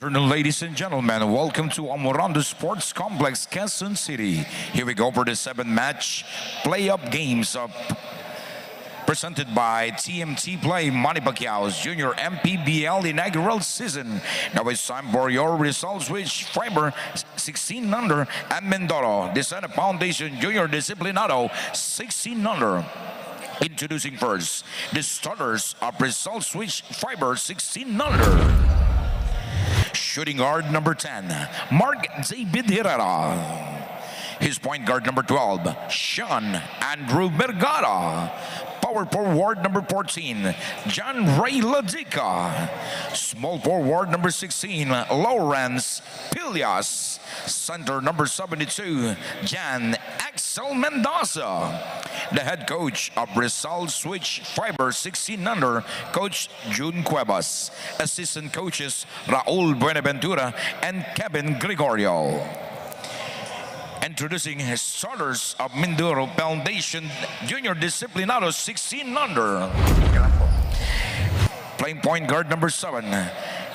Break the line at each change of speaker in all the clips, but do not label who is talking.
Afternoon, ladies and gentlemen. Welcome to Amoranto Sports Complex, Quezon City. Here we go for the 7-match play-up games presented by TMT Play Manny Pacquiao's Junior MPBL inaugural season. Now it's time for your results, which Fiber 16 under and Mindoro Descent Foundation Junior Disciplinado 16 under. Introducing first the starters of Rizal Switch Fiber 16 under. Shooting guard number 10, Mark David Herrera. His point guard number 12, Sean Andrew Vergara. Power forward number 14, John Ray Ladica. Small forward number 16, Lawrence Pilias. Center number 72, Jan Axel Mendoza. The head coach of Rizal Switch Fiber 16 under, Coach June Cuevas. Assistant coaches Raul Buenaventura and Kevin Gregorio. Introducing his starters of Mindoro Foundation Junior Disciplinado 16 under. Playing point guard number 7,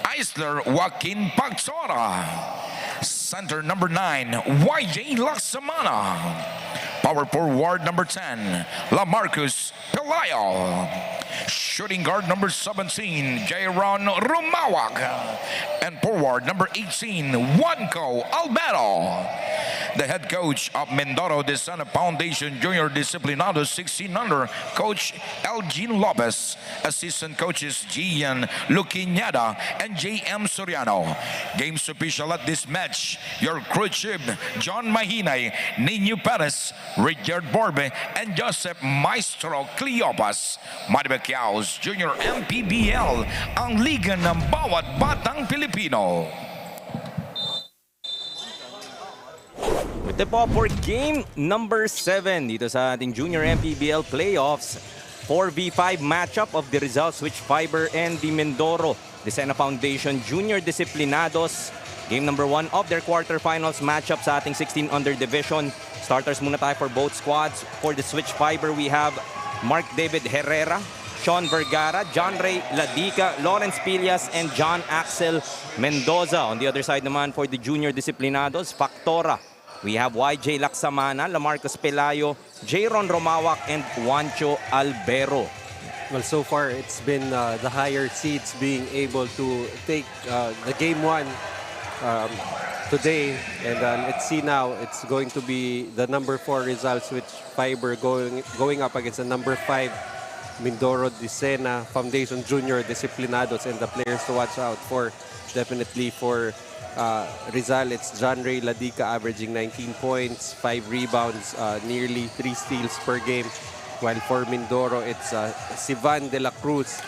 Isler Joaquin Pagtora. Center number 9, YJ Laksamana. Power forward number 10, Lamarcus Pelayo. Shooting guard number 17, Jairon Rumawak. And forward number 18, Juanco Albero. The head coach of Mindoro Descent Foundation Junior Disciplinado 16 under, Coach Elgin Lopez. Assistant coaches Gian Luquinada and JM Soriano. Games official at this match, your crew chief John Mahinay, Nino Perez, Richard Borbe, and Joseph Maestro Cleopas. Manny Pacquiao's Junior MPBL, ang liga ng bawat batang Pilipino.
Ito po for game number 7 dito sa ating Junior MPBL Playoffs. 4v5 matchup of the Rizal Switch Fiber and the Mindoro Descent Foundation Junior Disciplinados. Game number 1 of their quarterfinals matchup sa ating 16 under division. Starters muna tayo for both squads. For the Switch Fiber, we have Mark David Herrera, Sean Vergara, John Ray Ladica, Lawrence Pilias, and John Axel Mendoza. On the other side naman for the Junior Disciplinados, Factora, we have YJ Laksamana, Lamarcus Pelayo, Jairon Romawak, and Juancho Albero.
Well, so far it's been the higher seeds being able to take the game 1 today, and let's see now. It's going to be the number 4 Rizal Switch Fiber going up against the number 5 Mindoro Descent Foundation Junior Disciplinados, and the players to watch out for definitely for Rizal, it's John Ray Ladica averaging 19 points, 5 rebounds, nearly 3 steals per game. While for Mindoro, it's Sivan de la Cruz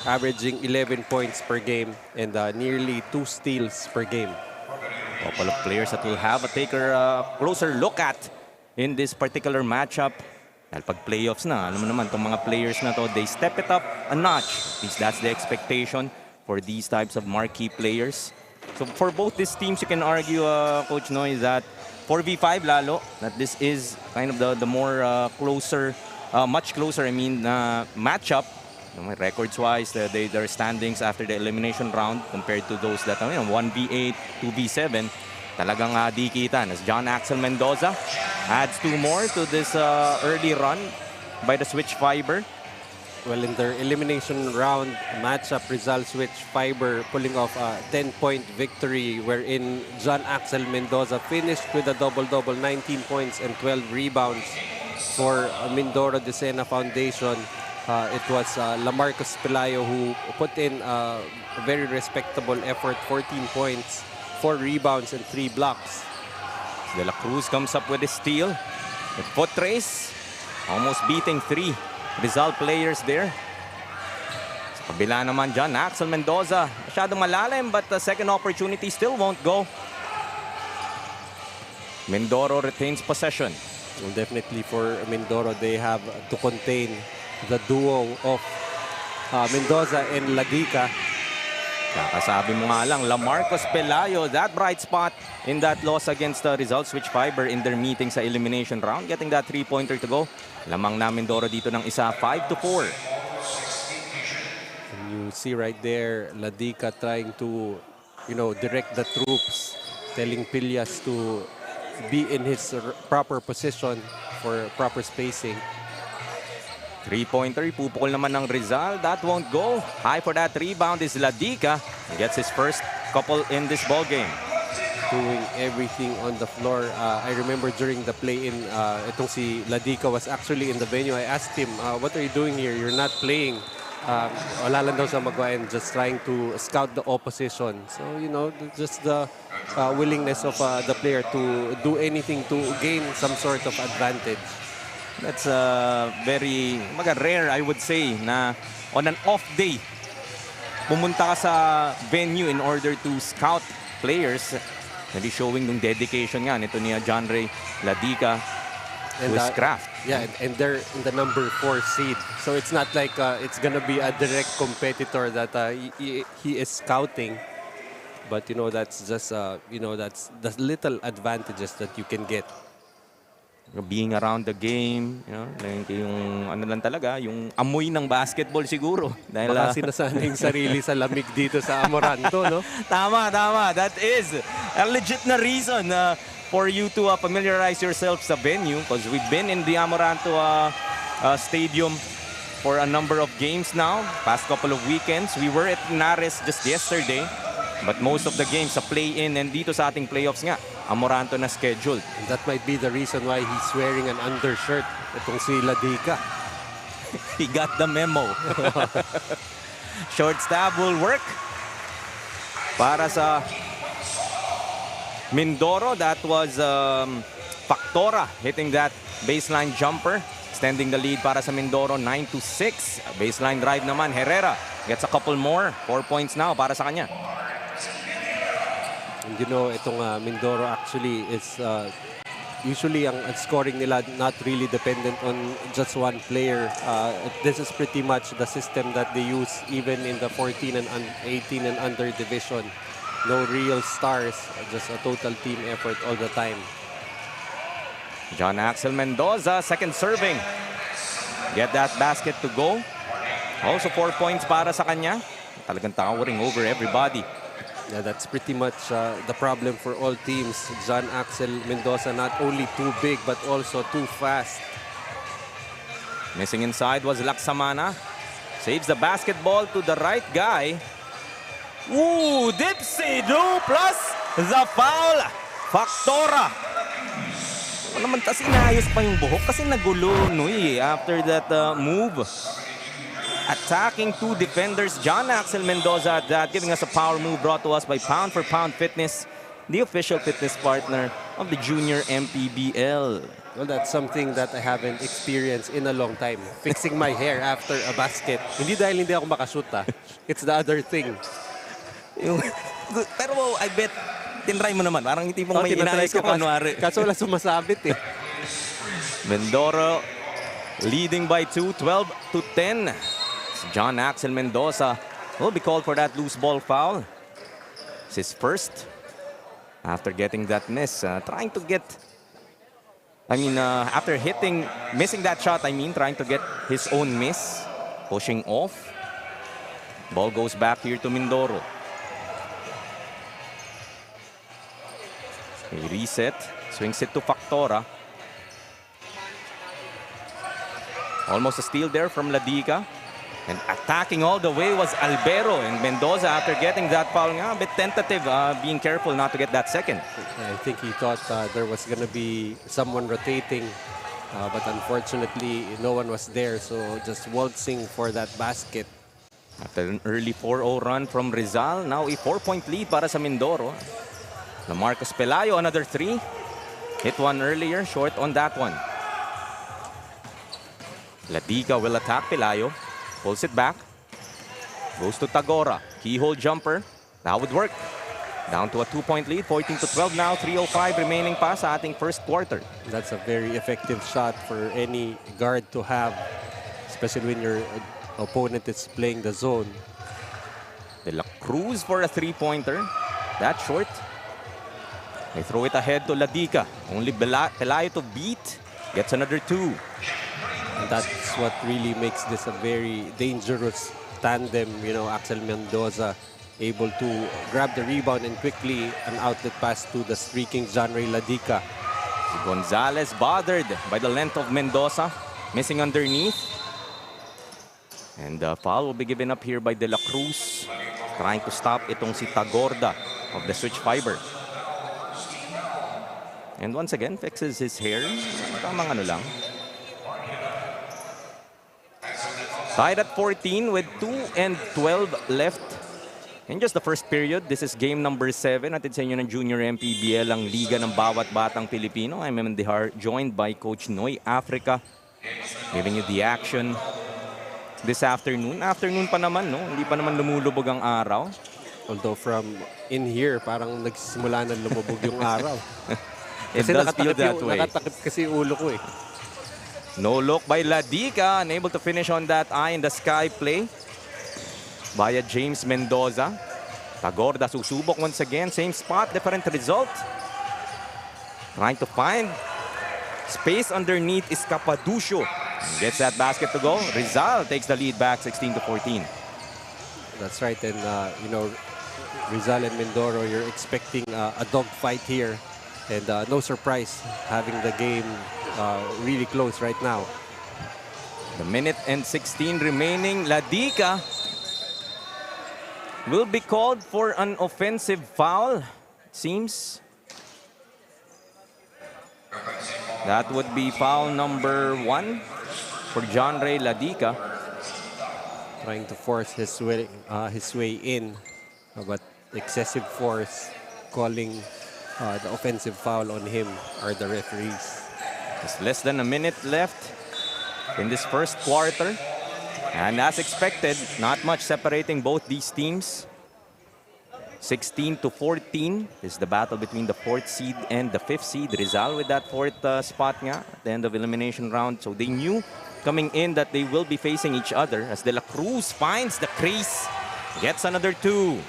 averaging 11 points per game and nearly 2 steals per game.
A couple of players that will have a closer look at in this particular matchup. Dahil pag playoffs na, alam mo naman, itong mga players na to, they step it up a notch. At least that's the expectation for these types of marquee players. So for both these teams, you can argue, Coach Noy, that 4v5 lalo, that this is kind of the more closer, much closer, matchup. Records-wise, their standings after the elimination round compared to those that, 1v8, 2v7, talagang dikitan. As John Axel Mendoza adds 2 more to this early run by the Switch Fiber.
Well, in their elimination round matchup, Rizal Switch Fiber pulling off a 10-point victory wherein John Axel Mendoza finished with a double-double, 19 points and 12 rebounds. For Mindoro Descent Foundation, it was Lamarcus Pelayo who put in a very respectable effort, 14 points, 4 rebounds, and 3 blocks.
De la Cruz comes up with a steal. The foot race, almost beating 3 Rizal players there. Sa kabila naman dyan, Axel Mendoza, masyadong malalim, but the second opportunity still won't go. Mindoro retains possession.
Well, definitely for Mindoro, they have to contain the duo of Mendoza and Ladica.
Kakasabi mo nga lang, Lamarcus Pelayo, that bright spot in that loss against the Rizal Switch Fiber in their meeting sa elimination round, getting that 3-pointer to go. Lamang na Mindoro dito ng isa, 5-4.
And you see right there, Ladica trying to direct the troops, telling Pillas to be in his proper position for proper spacing.
Three-pointer, pupukol naman ng Rizal. That won't go. High for that rebound is Ladica. He gets his first couple in this ball game.
Doing everything on the floor. I remember during the play-in, itong si Ladica was actually in the venue. I asked him, what are you doing here? You're not playing. Wala lang daw sa magawa and just trying to scout the opposition. So, just the willingness of the player to do anything to gain some sort of advantage.
That's very rare, I would say, na on an off day, pumunta ka sa venue in order to scout players. Hindi showing ng dedication nga nito ni John Ray Ladica to his craft.
Yeah, and they're in the number 4 seed. So it's not like it's gonna be a direct competitor that he is scouting. But that's just that's the little advantages that you can get.
Being around the game, yung ano lang talaga, yung amoy ng basketball siguro. Dahil
baka sinasanay yung sarili sa lamig dito sa Amoranto, no?
Tama. That is a legit na reason for you to familiarize yourself sa venue, because we've been in the Amoranto Stadium for a number of games now, past couple of weekends. We were at Nares just yesterday, but most of the games sa play-in and dito sa ating playoffs nga, Amoranto na scheduled.
And that might be the reason why he's wearing an undershirt. Itong si Ladica.
He got the memo. Short stab will work. Para sa Mindoro, that was Factora hitting that baseline jumper, extending the lead para sa Mindoro 9-6. Baseline drive naman, Herrera gets a couple more. 4 points now para sa kanya.
And itong Mindoro actually is usually ang scoring nila not really dependent on just one player. This is pretty much the system that they use even in the 14 and 18 and under division. No real stars, just a total team effort all the time.
John Axel Mendoza, second serving. Get that basket to go. Also 4 points para sa kanya. Talagang towering over everybody.
Yeah, that's pretty much the problem for all teams. John Axel Mendoza not only too big but also too fast.
Missing inside was Laksamana. Saves the basketball to the right guy. Ooh, Dipsy do plus the foul. Factora. Ano naman kasi inayos pa yung buhok kasi nagulo after that move. Attacking two defenders, John Axel Mendoza at that, giving us a power move brought to us by Pound for Pound Fitness, the official fitness partner of the Junior MPBL.
Well, that's something that I haven't experienced in a long time. Fixing my hair after a basket. Hindi dahil hindi ako makashoot, It's the other thing.
Pero I bet, tinry mo naman. Parang hindi mo may inayos ka kunwari.
Kaso wala sumasabit
Mindoro leading by 2, 12-10. John Axel Mendoza will be called for that loose ball foul. It's his first after getting that miss. Trying to get, after missing that shot, trying to get his own miss. Pushing off. Ball goes back here to Mindoro. A reset. Swings it to Factora. Almost a steal there from Ladica. And attacking all the way was Albero. And Mendoza, after getting that foul, a bit tentative, being careful not to get that second.
I think he thought there was going to be someone rotating. But unfortunately, no one was there. So just waltzing for that basket.
After an early 4-0 run from Rizal, now a 4-point lead para sa Mindoro. Lamarcus Pelayo, another 3. Hit one earlier, short on that one. Ladica will attack Pelayo. Pulls it back. Goes to Tagora. Keyhole jumper. That would work. Down to a 2-point lead. 14-12 now. 3:05 remaining pa sa ating first quarter.
That's a very effective shot for any guard to have. Especially when your opponent is playing the zone.
De La Cruz for a 3-pointer. That short. They throw it ahead to Ladica. Only Pelayo to beat. Gets another 2.
And that's what really makes this a very dangerous tandem, Axel Mendoza able to grab the rebound and quickly an outlet pass to the streaking John Ray Ladica.
Gonzalez bothered by the length of Mendoza, missing underneath. And the foul will be given up here by De La Cruz, trying to stop itong si Tagorda of the Switch Fiber. And once again, fixes his hair. Tamang ano lang. Tied at 14 with 2 and 12 left. In just the first period, this is game number 7. Atid sa inyo ng Junior MPBL, ang liga ng bawat batang Pilipino. I'm Mendihar, joined by Coach Noy Africa, giving you the action this afternoon. Afternoon pa naman, no? Hindi pa naman lumulubog ang araw.
Although from in here, parang nagsisimula na lumubog yung araw.
It
Kasi
does feel that way.
nakatakip kasi yung ulo ko eh.
No look by Ladica, unable to finish on that eye in the sky play via James Mendoza. Tagorda susubok once again, same spot, different result. Trying to find space underneath is Capaducio. Gets that basket to go. Rizal takes the lead back 16-14.
That's right, and you know, Rizal and Mindoro, you're expecting a dogfight here. And no surprise having the game really close right now.
The minute and 16 remaining. Ladica will be called for an offensive foul, it seems. That would be foul number 1 for John Ray Ladica.
Trying to force his way in, but excessive force, calling the offensive foul on him are the referees.
There's less than a minute left in this first quarter. And as expected, not much separating both these teams. 16-14 is the battle between the 4th seed and the 5th seed. Rizal with that 4th spot nga at the end of elimination round. So they knew coming in that they will be facing each other as De La Cruz finds the crease, gets another 2.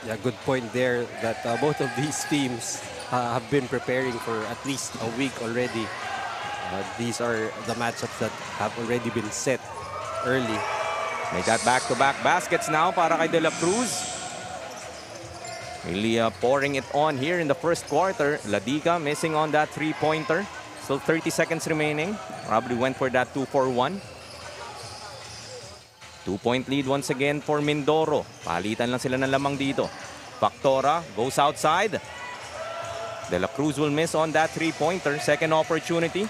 Yeah, good point there that both of these teams have been preparing for at least a week already. These are the matchups that have already been set early.
They got back-to-back baskets now para kay De La Cruz. Really pouring it on here in the first quarter. Ladica missing on that three-pointer. Still 30 seconds remaining. Probably went for that 2-for-1. 2-point lead once again for Mindoro. Palitan lang sila ng lamang dito. Factora goes outside. De La Cruz will miss on that three-pointer. Second opportunity.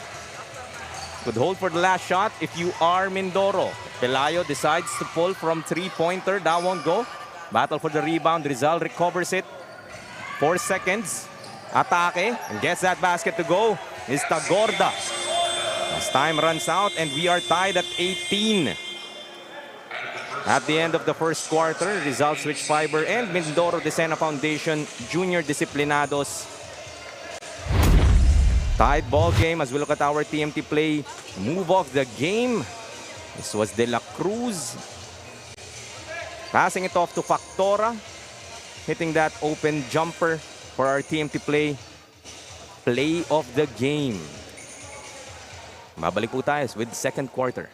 Could hold for the last shot if you are Mindoro. Pelayo decides to pull from three-pointer. That won't go. Battle for the rebound. Rizal recovers it. 4 seconds. Atake. And gets that basket to go. Is Tagorda. As time runs out and we are tied at 18. At the end of the first quarter, Rizal Switch Fiber and Mindoro Decena Foundation Junior Disciplinados. Tied ball game as we look at our TMT play. Move of the game. This was De La Cruz. Passing it off to Factora. Hitting that open jumper for our TMT play. Play of the game. Babalik po tayo with second quarter.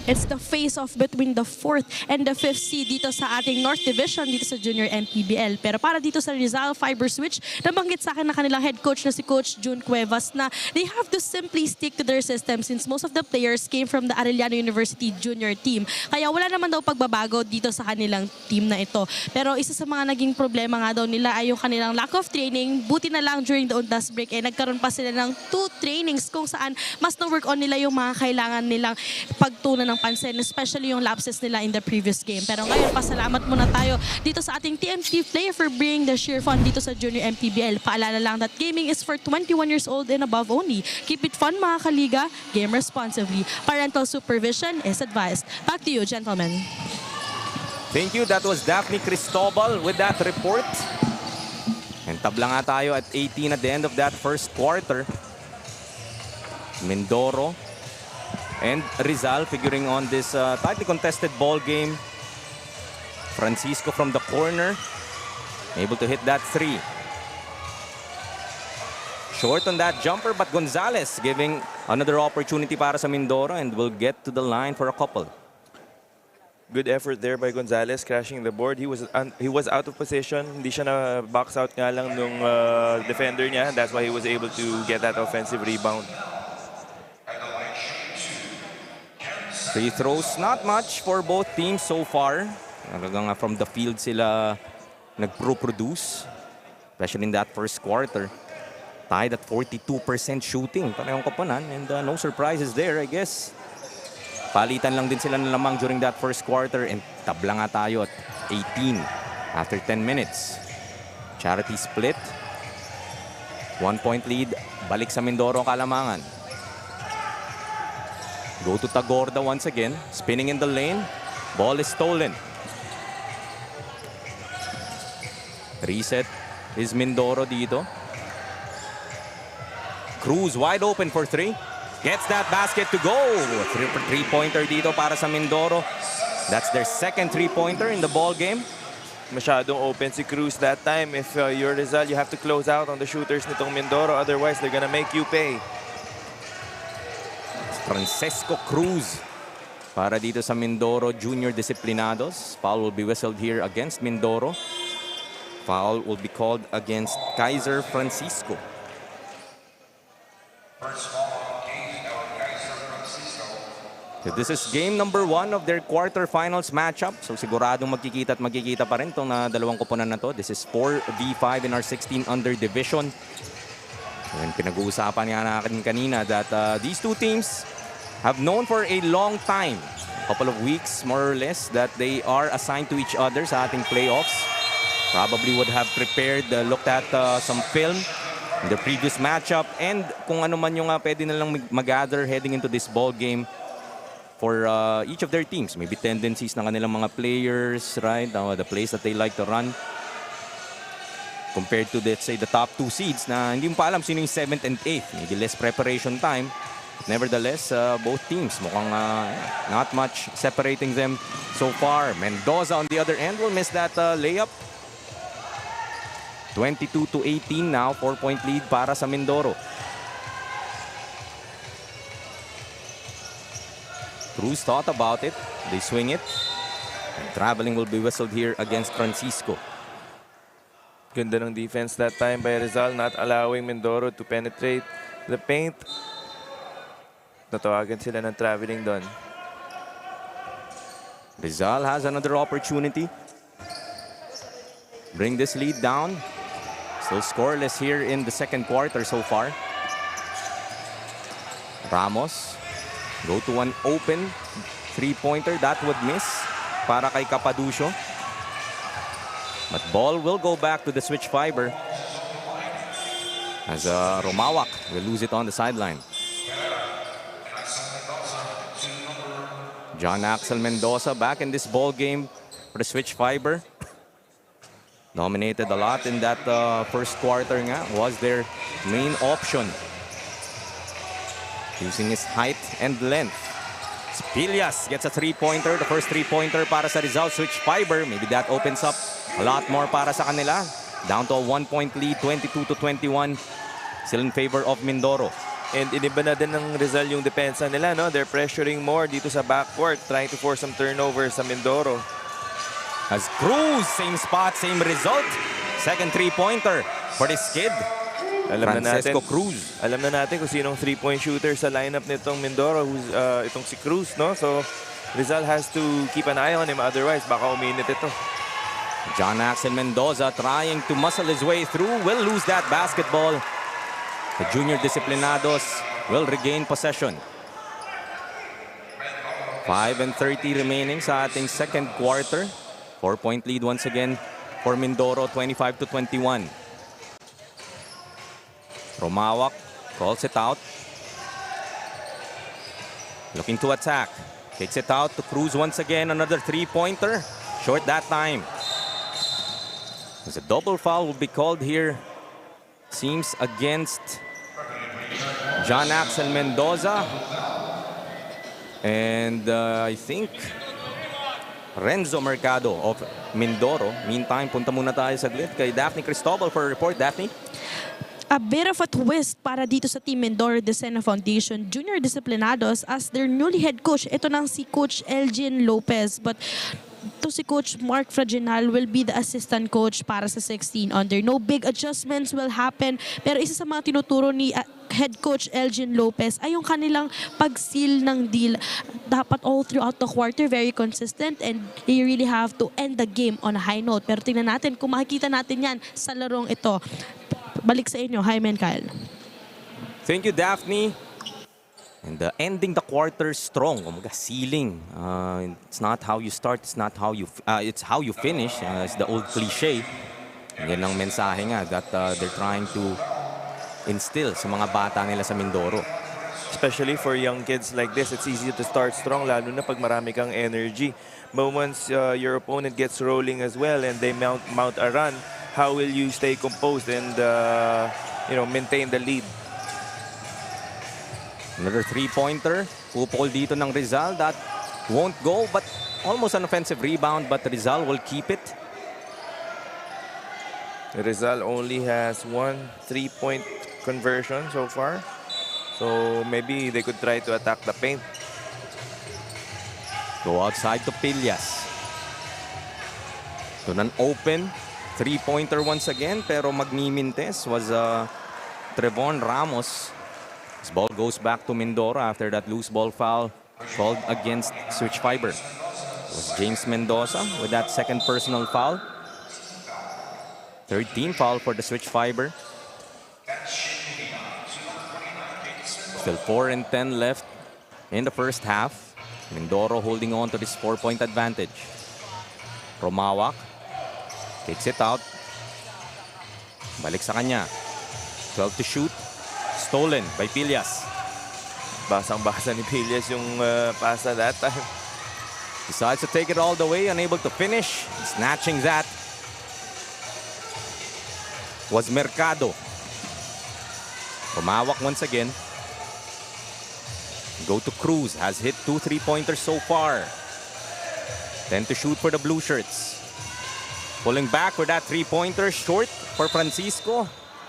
It's the face-off between the 4th and the 5th seed dito sa ating North Division, dito sa Junior MPBL. Pero para dito sa Rizal Fiber Switch, nabanggit sa akin na kanilang head coach na si Coach June Cuevas na they have to simply stick to their system since most of the players came from the Arellano University junior team. Kaya wala naman daw pagbabago dito sa kanilang team na ito. Pero isa sa mga naging problema nga daw nila ay yung kanilang lack of training. Buti na lang during the Undas break ay nagkaroon pa sila ng 2 trainings kung saan mas na-work on nila yung mga kailangan nilang pagtunan ng pansin, especially yung lapses nila in the previous game. Pero ngayon, pasalamat muna tayo dito sa ating TMT player for bringing the sheer fun dito sa Junior MPBL. Paalala lang that gaming is for 21 years old and above only. Keep it fun mga kaliga, game responsibly. Parental supervision is advised. Back to you, gentlemen.
Thank you. That was Daphne Cristobal with that report. And tabla nga tayo at 18 at the end of that first quarter. Mindoro and Rizal figuring on this tightly contested ball game. Francisco from the corner. Able to hit that three. Short on that jumper, but Gonzalez giving another opportunity para sa Mindoro and will get to the line for a couple.
Good effort there by Gonzalez, crashing the board. He was out of position. Hindi siya na box out nga lang nung defender niya. That's why he was able to get that offensive rebound.
Free throws, not much for both teams so far. Talagang from the field sila nag-produce, especially in that first quarter. Tied at 42% shooting. Parehong kapanan, and no surprises there, I guess. Palitan lang din sila ng lamang during that first quarter, and tabla nga tayo at 18 after 10 minutes. Charity split. 1-point lead. Balik sa Mindoro ang kalamangan. Go to Tagorda once again. Spinning in the lane. Ball is stolen. Reset is Mindoro dito. Cruz wide open for three. Gets that basket to go. Three-pointer dito para sa Mindoro. That's their second three-pointer in the ball game.
Masyadong open si Cruz that time. If you're Rizal, you have to close out on the shooters nitong Mindoro. Otherwise, they're gonna make you pay.
Francisco Cruz para dito sa Mindoro Junior Disciplinados. Foul will be whistled here against Mindoro. Foul will be called against Kaiser Francisco. So this is game number 1 of their quarterfinals matchup. So siguradong magkikita at magkikita pa rin itong dalawang koponan na to. This is 4v5 in our 16 under division. And pinag-uusapan nga natin kanina that these two teams have known for a long time, a couple of weeks more or less, that they are assigned to each other sa ating playoffs. Probably would have prepared, looked at some film in the previous matchup, and kung ano man yung pwede nilang mag-gather heading into this ball game for each of their teams. Maybe tendencies ng kanilang mga players, right? The plays that they like to run. Compared to, let's say, the top 2 seeds na hindi mo pa alam sino yung 7th and 8th. Maybe less preparation time. Nevertheless, both teams mukhang not much separating them so far. Mendoza on the other end will miss that layup. 22-18 now, 4-point lead para sa Mindoro. Cruz thought about it. They swing it. And traveling will be whistled here against Francisco.
Ganda ng defense that time by Rizal, not allowing Mindoro to penetrate the paint. Natawagan sila ng traveling doon.
Rizal has another opportunity. Bring this lead down. Still scoreless here in the second quarter so far. Ramos. Go to an open three-pointer. That would miss para kay Capaducio. But ball will go back to the switch fiber as Romawak will lose it on the sideline. John Axel Mendoza back in this ball game for the switch fiber. Dominated a lot in that first quarter nga. Was their main option. Using his height and length. Spilias gets a three-pointer. The first three-pointer para sa Rizal switch fiber. Maybe that opens up a lot more para sa kanila. Down to a 1-point lead, 22-21. Still in favor of Mindoro.
And iniba na din ng Rizal yung depensa nila, no? They're pressuring more dito sa backcourt, trying to force some turnovers sa Mindoro.
As Cruz, same spot, same result. Second three-pointer for this kid. Francisco Cruz.
Alam na natin kung sinong three-point shooter sa lineup nitong Mindoro, who's itong si Cruz, no? So Rizal has to keep an eye on him, otherwise baka uminit ito.
John Axel Mendoza trying to muscle his way through, will lose that basketball. The Junior Disciplinados will regain possession. 5:30 remaining sa ating second quarter. 4-point lead once again for Mindoro, 25-21. Romawak calls it out. Looking to attack. Takes it out to Cruz once again. Another three-pointer. Short that time. As a double foul will be called here. Seems against John Axel Mendoza. And I think Renzo Mercado of Mindoro. Meantime, punta muna tayo saglit kay Daphne Cristobal for a report. Daphne?
A bit of a twist para dito sa Team Mindoro Decena Foundation Junior Disciplinados as their newly head coach. Ito nang si Coach Elgin Lopez. But to si Coach Mark Fraginal will be the assistant coach para sa 16 under. No big adjustments will happen. Pero isa sa mga tinuturo ni head coach Elgin Lopez ay yung kanilang pag-seal ng deal. Dapat all throughout the quarter, very consistent, and they really have to end the game on a high note. Pero tingnan natin kung makikita natin yan sa larong ito. Balik sa inyo, Jaime and Kyle.
Thank you, Daphne. And ending the quarter strong, sealing. It's not how you start, it's not how you it's how you finish. It's the old cliche. Yan ang mensahe nga that they're trying to instill sa mga bata nila sa Mindoro.
Especially for young kids like this, it's easy to start strong, lalo na pag marami kang energy. But once your opponent gets rolling as well and they mount a run, how will you stay composed and maintain the lead?
Another three-pointer. Pupol dito ng Rizal. That won't go, but almost an offensive rebound, but Rizal will keep it.
Rizal only has 1 3-point conversion so far. So maybe they could try to attack the paint.
Go outside to Pillas. So an open three-pointer once again, pero magmimintes was Trevon Ramos. This ball goes back to Mindoro after that loose ball foul called against Switch Fiber. It was James Mendoza with that second personal foul. Third team foul for the Switch Fiber. Still 4 and 10 left in the first half. Mindoro holding on to this 4-point advantage. Romawak takes it out. Balik sa kanya. 12 to shoot. Stolen by Pillas.
Basang-basa ni Pillas yung pasa that time.
Decides to take it all the way, unable to finish. Snatching that was Mercado. Pumawak once again. Go to Cruz. Has hit 2 3-pointers so far. 10 to shoot for the Blue Shirts. Pulling back for that 3-pointer. Short for Francisco.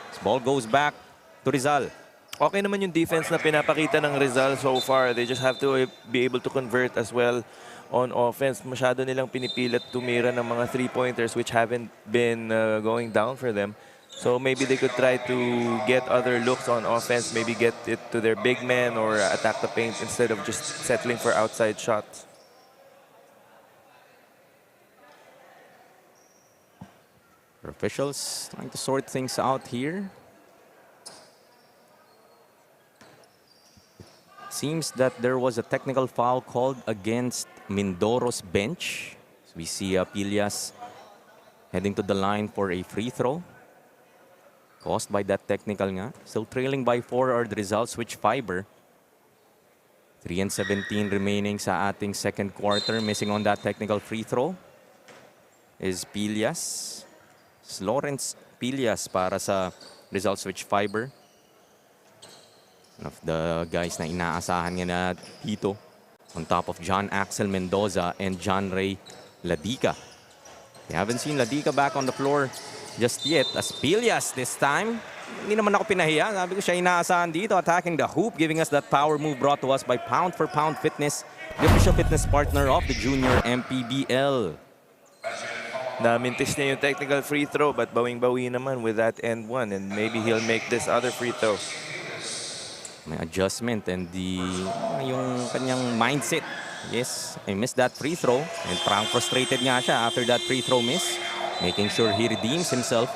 This ball goes back to Rizal.
Okay naman yung defense na pinapakita ng Rizal so far. They just have to be able to convert as well on offense. Masyado nilang pinipilit tumira ng mga 3-pointers which haven't been going down for them. So maybe they could try to get other looks on offense, maybe get it to their big man or attack the paint instead of just settling for outside shots.
Officials trying to sort things out here. Seems that there was a technical foul called against Mindoro's bench. So we see Pillas heading to the line for a free throw. Caused by that technical nga. Still trailing by 4 are the results, Switch Fiber. 3 and 17 remaining sa ating second quarter. Missing on that technical free throw is Pillas. Lawrence Pillas para sa results, Switch Fiber. One of the guys na inaasahan nga na dito on top of John Axel Mendoza and John Ray Ladica. We haven't seen Ladica back on the floor just yet as Pillas this time. Hindi naman ako pinahiya. Sabi ko siya inaasahan dito, attacking the hoop, giving us that power move brought to us by Pound for Pound Fitness, the official fitness partner of the Junior MPBL.
Namintis niya yung technical free throw but bawing-bawi naman with that end one and maybe he'll make this other free throw.
May adjustment and yung kanyang mindset. Yes, I missed that free throw and parang frustrated nga siya after that free throw miss. Making sure he redeems himself.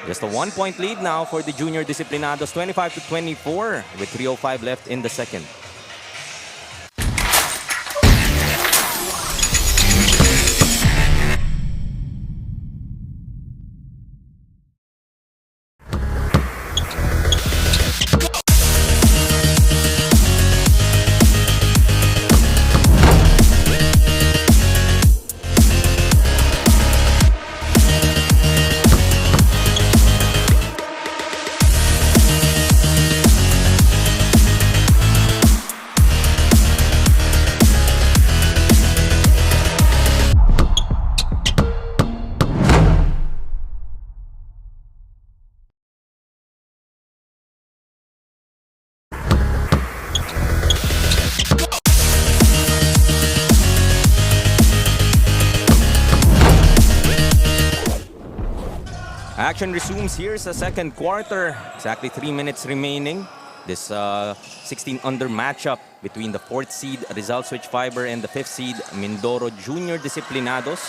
Just a 1-point lead now for the Junior Disciplinados, 25-24 with 3:05 left in the second. Action resumes here sa second quarter. Exactly 3 minutes remaining. This 16-under matchup between the 4th seed Rizal Switch Fiber and the 5th seed Mindoro Junior Disciplinados.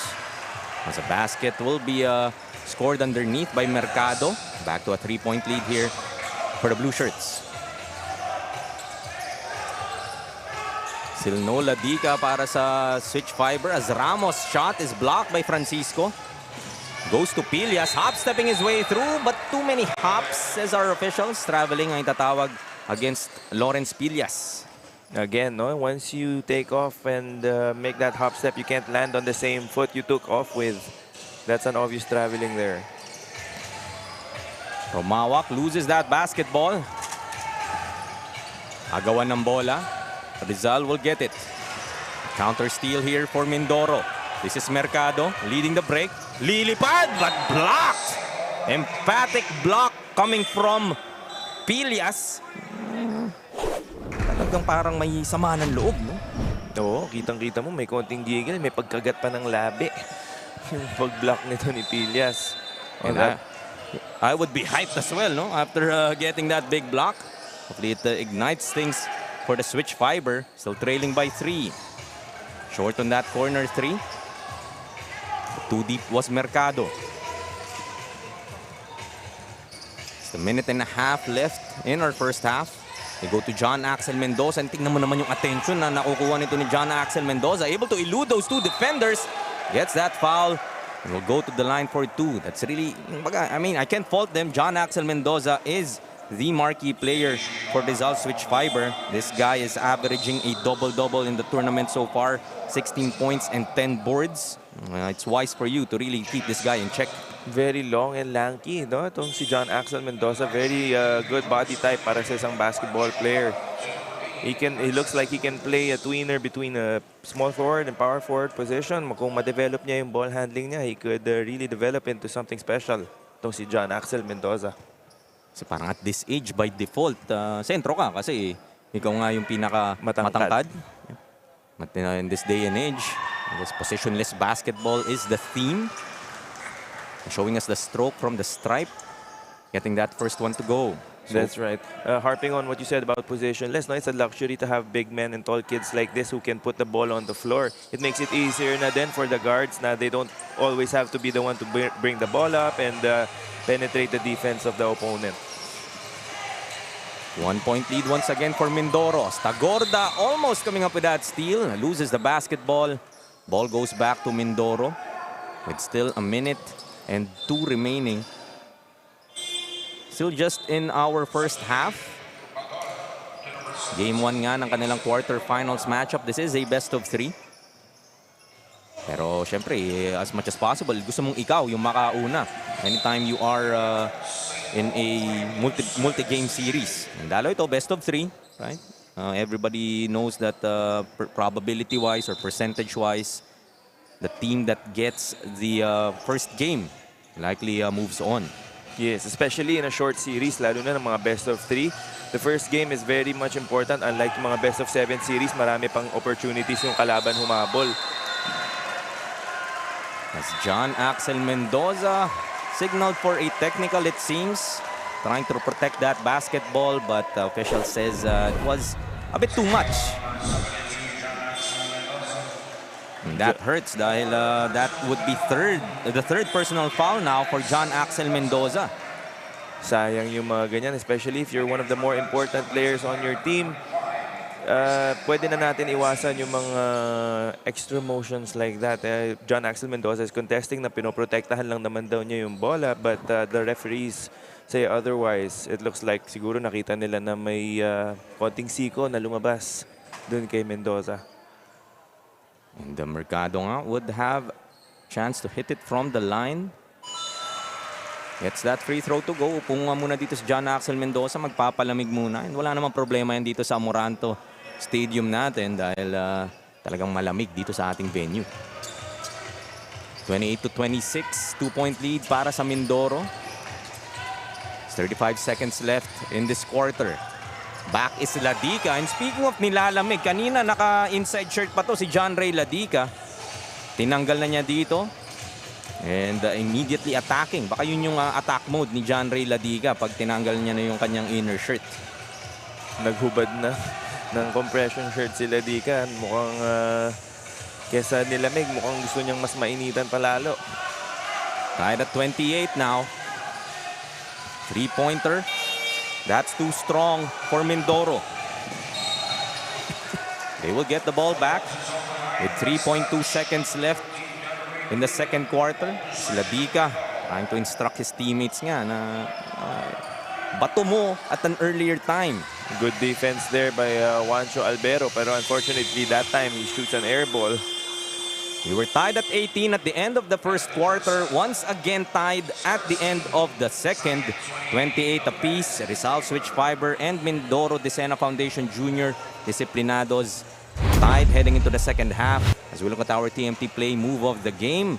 As a basket will be scored underneath by Mercado. Back to a 3-point lead here for the blue shirts. Silno Ladica para sa Switch Fiber as Ramos' shot is blocked by Francisco. Goes to Pilias, hop-stepping his way through, but too many hops, says our officials. Traveling ang itatawag against Lawrence Pilias.
Again, no, once you take off and make that hop step, you can't land on the same foot you took off with. That's an obvious traveling there.
Romawak loses that basketball. Agawan ng bola. Rizal will get it. Counter steal here for Mindoro. This is Mercado leading the break. Lilipad but blocked. Emphatic block coming from Pilias. Talagang parang may sama ng loob, no?
Oo, kitang-kita mo, may konting gigil, may pagkagat pa ng labi. Yung pag-block nito ni Pilias.
And I would be hyped as well, no? After getting that big block. Hopefully it ignites things for the Switch Fiber. Still trailing by 3. Short on that corner 3. Too deep was Mercado. Just a minute and a half left in our first half. They go to John Axel Mendoza. And tingnan mo naman yung attention na nakukuha nito ni John Axel Mendoza. Able to elude those two defenders. Gets that foul. And will go to the line for 2. That's really, I mean, I can't fault them. John Axel Mendoza is the marquee player for Rizal Switch Fiber. This guy is averaging a double-double in the tournament so far. 16 points and 10 boards. It's wise for you to really keep this guy in check.
Very long and lanky, no? Itong si John Axel Mendoza, very good body type para sa isang basketball player. He looks like he can play a tweener between a small forward and power forward position. Kung ma-develop niya yung ball handling niya, he could really develop into something special. Itong si John Axel Mendoza.
So parang at this age, by default, sentro ka kasi ikaw nga yung pinaka-matangkad. But in this day and age, I guess positionless basketball is the theme. Showing us the stroke from the stripe. Getting that first one to go. So,
that's right. Harping on what you said about positionless, no, it's a luxury to have big men and tall kids like this who can put the ball on the floor. It makes it easier na then for the guards na they don't always have to be the one to bring the ball up and penetrate the defense of the opponent.
1-point lead once again for Mindoro. Stagorda almost coming up with that steal. Loses the basketball. Ball goes back to Mindoro with still a minute and 2 remaining. Still just in our first half. Game 1 nga ng kanilang quarterfinals matchup. This is a best of 3. Pero syempre, as much as possible, gusto mong ikaw yung makauna. Anytime you are in a multi-game series. And lalo ito, best of 3, right? Everybody knows that probability-wise or percentage-wise, the team that gets the first game likely moves on.
Yes, especially in a short series, lalo na ng mga best of 3. The first game is very much important. Unlike yung mga best of 7 series, marami pang opportunities yung kalaban humabol.
As John Axel Mendoza signaled for a technical, it seems. Trying to protect that basketball, but the official says it was a bit too much. And that hurts dahil that would be the third personal foul now for John Axel Mendoza.
Sayang yung mga ganyan, especially if you're one of the more important players on your team. Pwede na natin iwasan yung mga extra motions like that. John Axel Mendoza is contesting na pinoprotektahan lang naman daw niya yung bola, but the referees say otherwise. It looks like siguro nakita nila na may konting siko na lumabas dun kay Mendoza.
And the Mercado nga would have chance to hit it from the line. Gets that free throw to go. Upo nga muna dito si John Axel Mendoza. Magpapalamig muna. And wala namang problema yan dito sa Amoranto Stadium natin dahil talagang malamig dito sa ating venue. 28-26. 2-point lead para sa Mindoro. 35 seconds left in this quarter. Back is Ladica. And speaking of nilalamig, kanina naka-inside shirt pa to si John Ray Ladica. Tinanggal na niya dito. And immediately attacking. Baka yun yung attack mode ni John Ray Ladiga pag tinanggal niya na yung kanyang inner shirt.
Naghubad na ng compression shirt si Ladica. Mukhang kesa nilamig, mukhang gusto niyang mas mainitan palalo.
Tied at 28 now. Three-pointer. That's too strong for Mindoro. They will get the ball back with 3.2 seconds left in the second quarter. Si Ladica trying to instruct his teammates nga na bato mo at an earlier time.
Good defense there by Juancho Albero, pero unfortunately that time he shoots an air ball.
We were tied at 18 at the end of the first quarter. Once again tied at the end of the second. 28 apiece. Rizal, Switch Fiber, and Mindoro Decena Foundation Junior Disciplinados tied heading into the second half. As we look at our TMT play move of the game.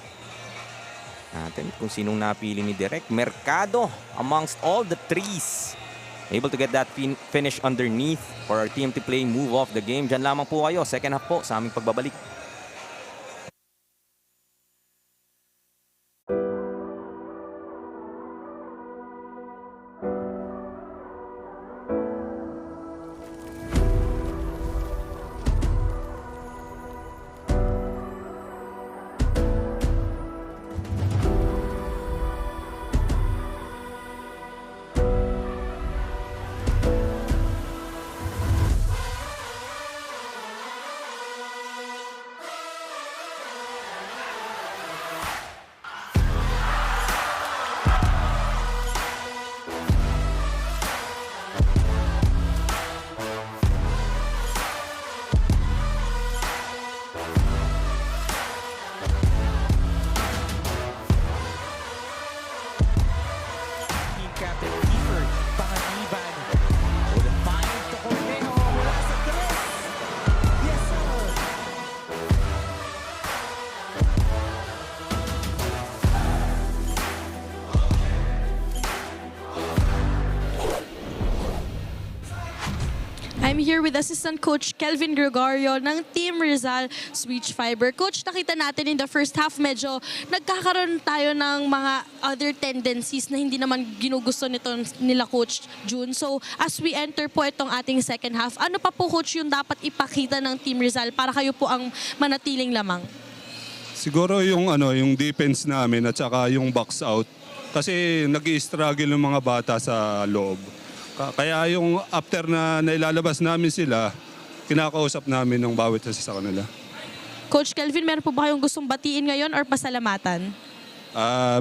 Natin kung sinong napili ni Direk. Mercado amongst all the threes. Able to get that finish underneath for our TMT play move of the game. Diyan lamang po kayo. Second half po sa aming pagbabalik.
I'm here with Assistant Coach Kelvin Gregorio ng Team Rizal Switch Fiber. Coach, nakita natin in the first half medyo nagkakaroon tayo ng mga other tendencies na hindi naman ginugusto nila Coach June. So as we enter po itong ating second half, ano pa po Coach yung dapat ipakita ng Team Rizal para kayo po ang manatiling lamang?
Siguro yung defense namin at saka yung box out kasi nag-i-struggle yung mga bata sa loob. Kaya yung after na nailalabas namin sila, kinakausap namin ng bawat isa sa kanila.
Coach Kelvin, meron po ba kayong gustong batiin ngayon or pasalamatan?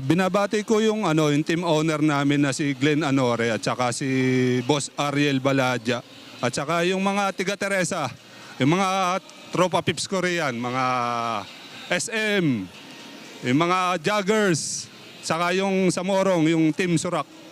Binabati ko yung team owner namin na si Glenn Anore at saka si Boss Ariel Baladja at saka yung mga tiga Teresa, yung mga tropa pips ko riyan, mga SM, yung mga joggers, saka yung sa Morong, yung Team Surak.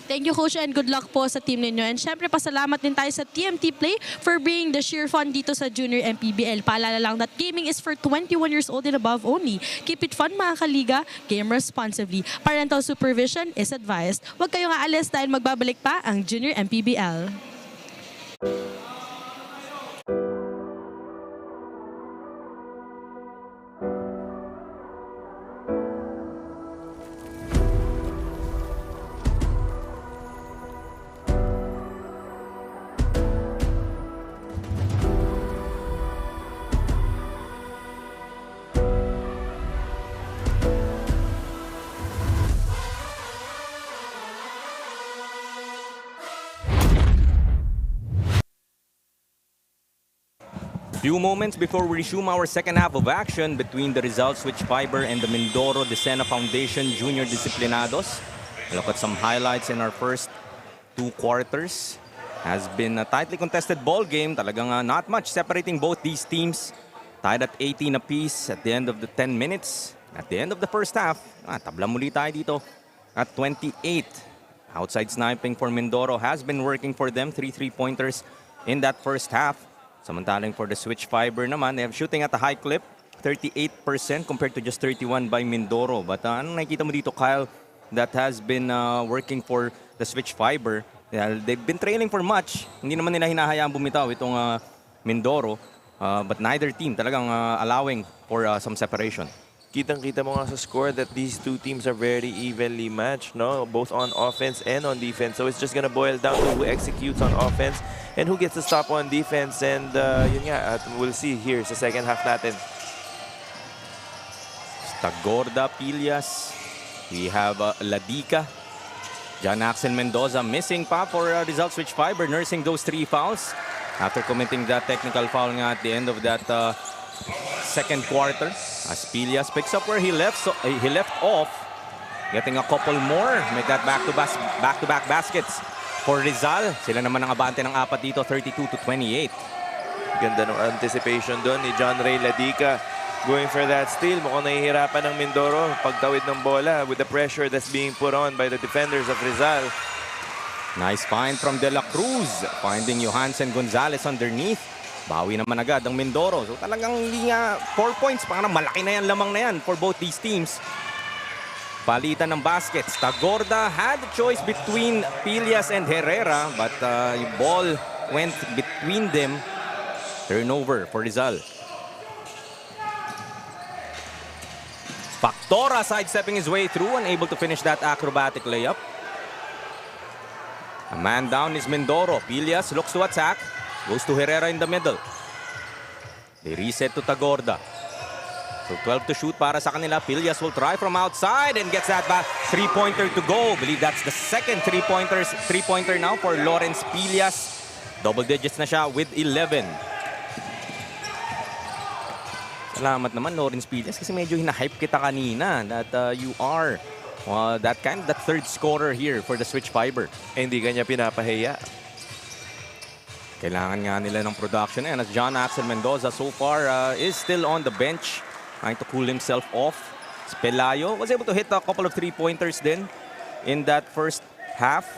Thank you, Coach, and good luck po sa team ninyo. And syempre, pasalamat din tayo sa TMT Play for bringing the sheer fun dito sa Junior MPBL. Paalala lang that gaming is for 21 years old and above only. Keep it fun, mga kaliga. Game responsibly. Parental supervision is advised. Huwag kayong aalis dahil magbabalik pa ang Junior MPBL.
Few moments before we resume our second half of action between the Rizal Switch Fiber and the Mindoro Decena Foundation Junior Disciplinados. Look at some highlights in our first two quarters. Has been a tightly contested ball game. Talagang not much separating both these teams. Tied at 18 apiece at the end of the 10 minutes. At the end of the first half, tabla muli tayo dito at 28. Outside sniping for Mindoro has been working for them. 3 3-pointers in that first half. Samantalang for the Switch Fiber naman, they have shooting at a high clip, 38% compared to just 31 by Mindoro. But anong nakikita mo dito, Kyle, that has been working for the Switch Fiber? They've been trailing for much. Hindi naman nila hinahayaan bumitaw itong Mindoro. But neither team talagang allowing for some separation.
kitang-kita mo nga sa score that these two teams are very evenly matched, no? Both on offense and on defense. So it's just gonna boil down to who executes on offense and who gets the stop on defense. And yun nga, at we'll see here sa second half natin.
Tagorda, Pilias. We have Ladica. John Axel Mendoza missing pa for Rizal Switch Fiber, nursing those 3 fouls after committing that technical foul nga at the end of that second quarter. As Pilias picks up where he left off, getting a couple more, make that back-to-back baskets for Rizal. Sila naman ang abante ng 4 dito, 32-28.
Ganda ng anticipation doon ni John Ray Ladica. Going for that steal. Mukhang nahihirapan ng Mindoro pagtawid ng bola with the pressure that's being put on by the defenders of Rizal.
Nice find from De La Cruz, finding Johansen Gonzalez underneath. Bawi naman agad ang Mindoro. So talagang hindi nga 4 points. Parang malaki na yan, lamang na yan for both these teams. Palitan ng baskets. Tagorda had the choice between Pilias and Herrera, but yung ball went between them. Turnover for Rizal. Factora sidestepping his way through, unable to finish that acrobatic layup. A man down is Mindoro. Pilias looks to attack. Goes to Herrera in the middle. They reset to Tagorda. So 12 to shoot para sa kanila. Pilias will try from outside and gets that back. 3-pointer to go. Believe that's the second 3-pointer now for Lawrence Pilias. Double digits na siya with 11. Salamat naman Lawrence Pilias kasi medyo hina-hype kita kanina that you are that third scorer here for the Switch Fiber.
Hindi kanya pinapahiya.
Kailangan nga nila ng production. And as John Axel Mendoza so far is still on the bench, trying to cool himself off. Pelayo was able to hit a couple of 3-pointers then in that first half.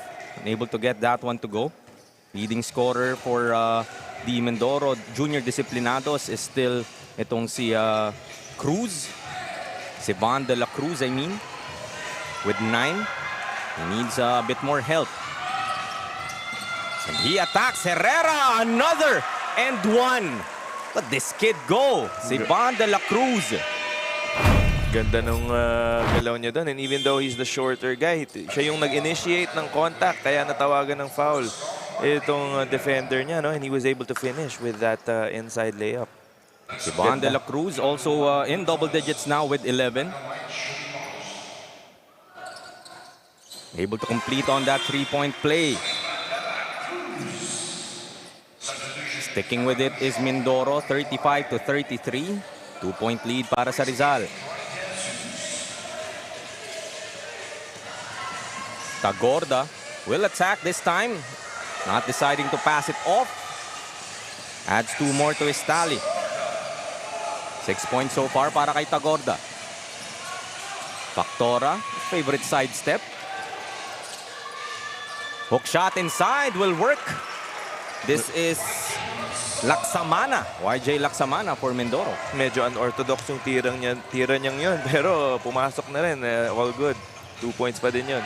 Unable to get that one to go. Leading scorer for the Mindoro Junior Disciplinados is still itong si Cruz. Si Van de la Cruz, I mean. With 9. He needs a bit more help. And he attacks Herrera, another and one. Let this kid go. Si Van de la Cruz.
Ganda nung galaw niya doon. And even though he's the shorter guy, siya yung nag-initiate ng contact, kaya natawagan ng foul itong defender niya, no? And he was able to finish with that inside layup.
Si Van de la Cruz also in double digits now with 11. Able to complete on that 3-point play. Sticking with it is Mindoro, 35-33. 2-point lead para sa Rizal. Tagorda will attack this time. Not deciding to pass it off. Adds 2 more to his tally. 6 points so far para kay Tagorda. Factora, favorite sidestep. Hook shot inside will work. This is Laksamana. YJ Laksamana for Mindoro.
Medyo unorthodox yung tira niyang yun. Pero pumasok na rin. All good. 2 points pa din yun.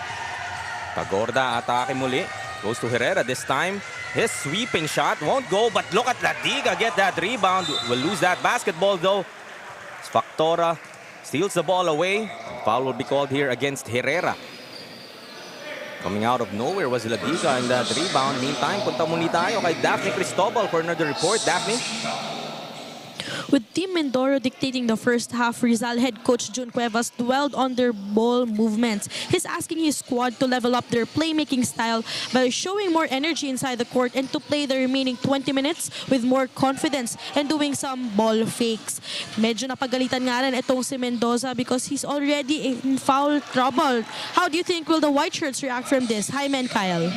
Tagorda atake muli. Goes to Herrera this time. His sweeping shot won't go. But look at Ladiga get that rebound. Will lose that basketball though. Factora steals the ball away. Foul will be called here against Herrera. Coming out of nowhere was Ladiga in that rebound. Meantime, punta muli tayo kay Daphne Cristobal for another report. Daphne?
With Team Mindoro dictating the first half, Rizal head coach Jun Cuevas dwelled on their ball movements. He's asking his squad to level up their playmaking style by showing more energy inside the court and to play the remaining 20 minutes with more confidence and doing some ball fakes. Medyo napagalitan nga rin itong si Mendoza because he's already in foul trouble. How do you think will the White Shirts react from this? Hi, Men Kyle.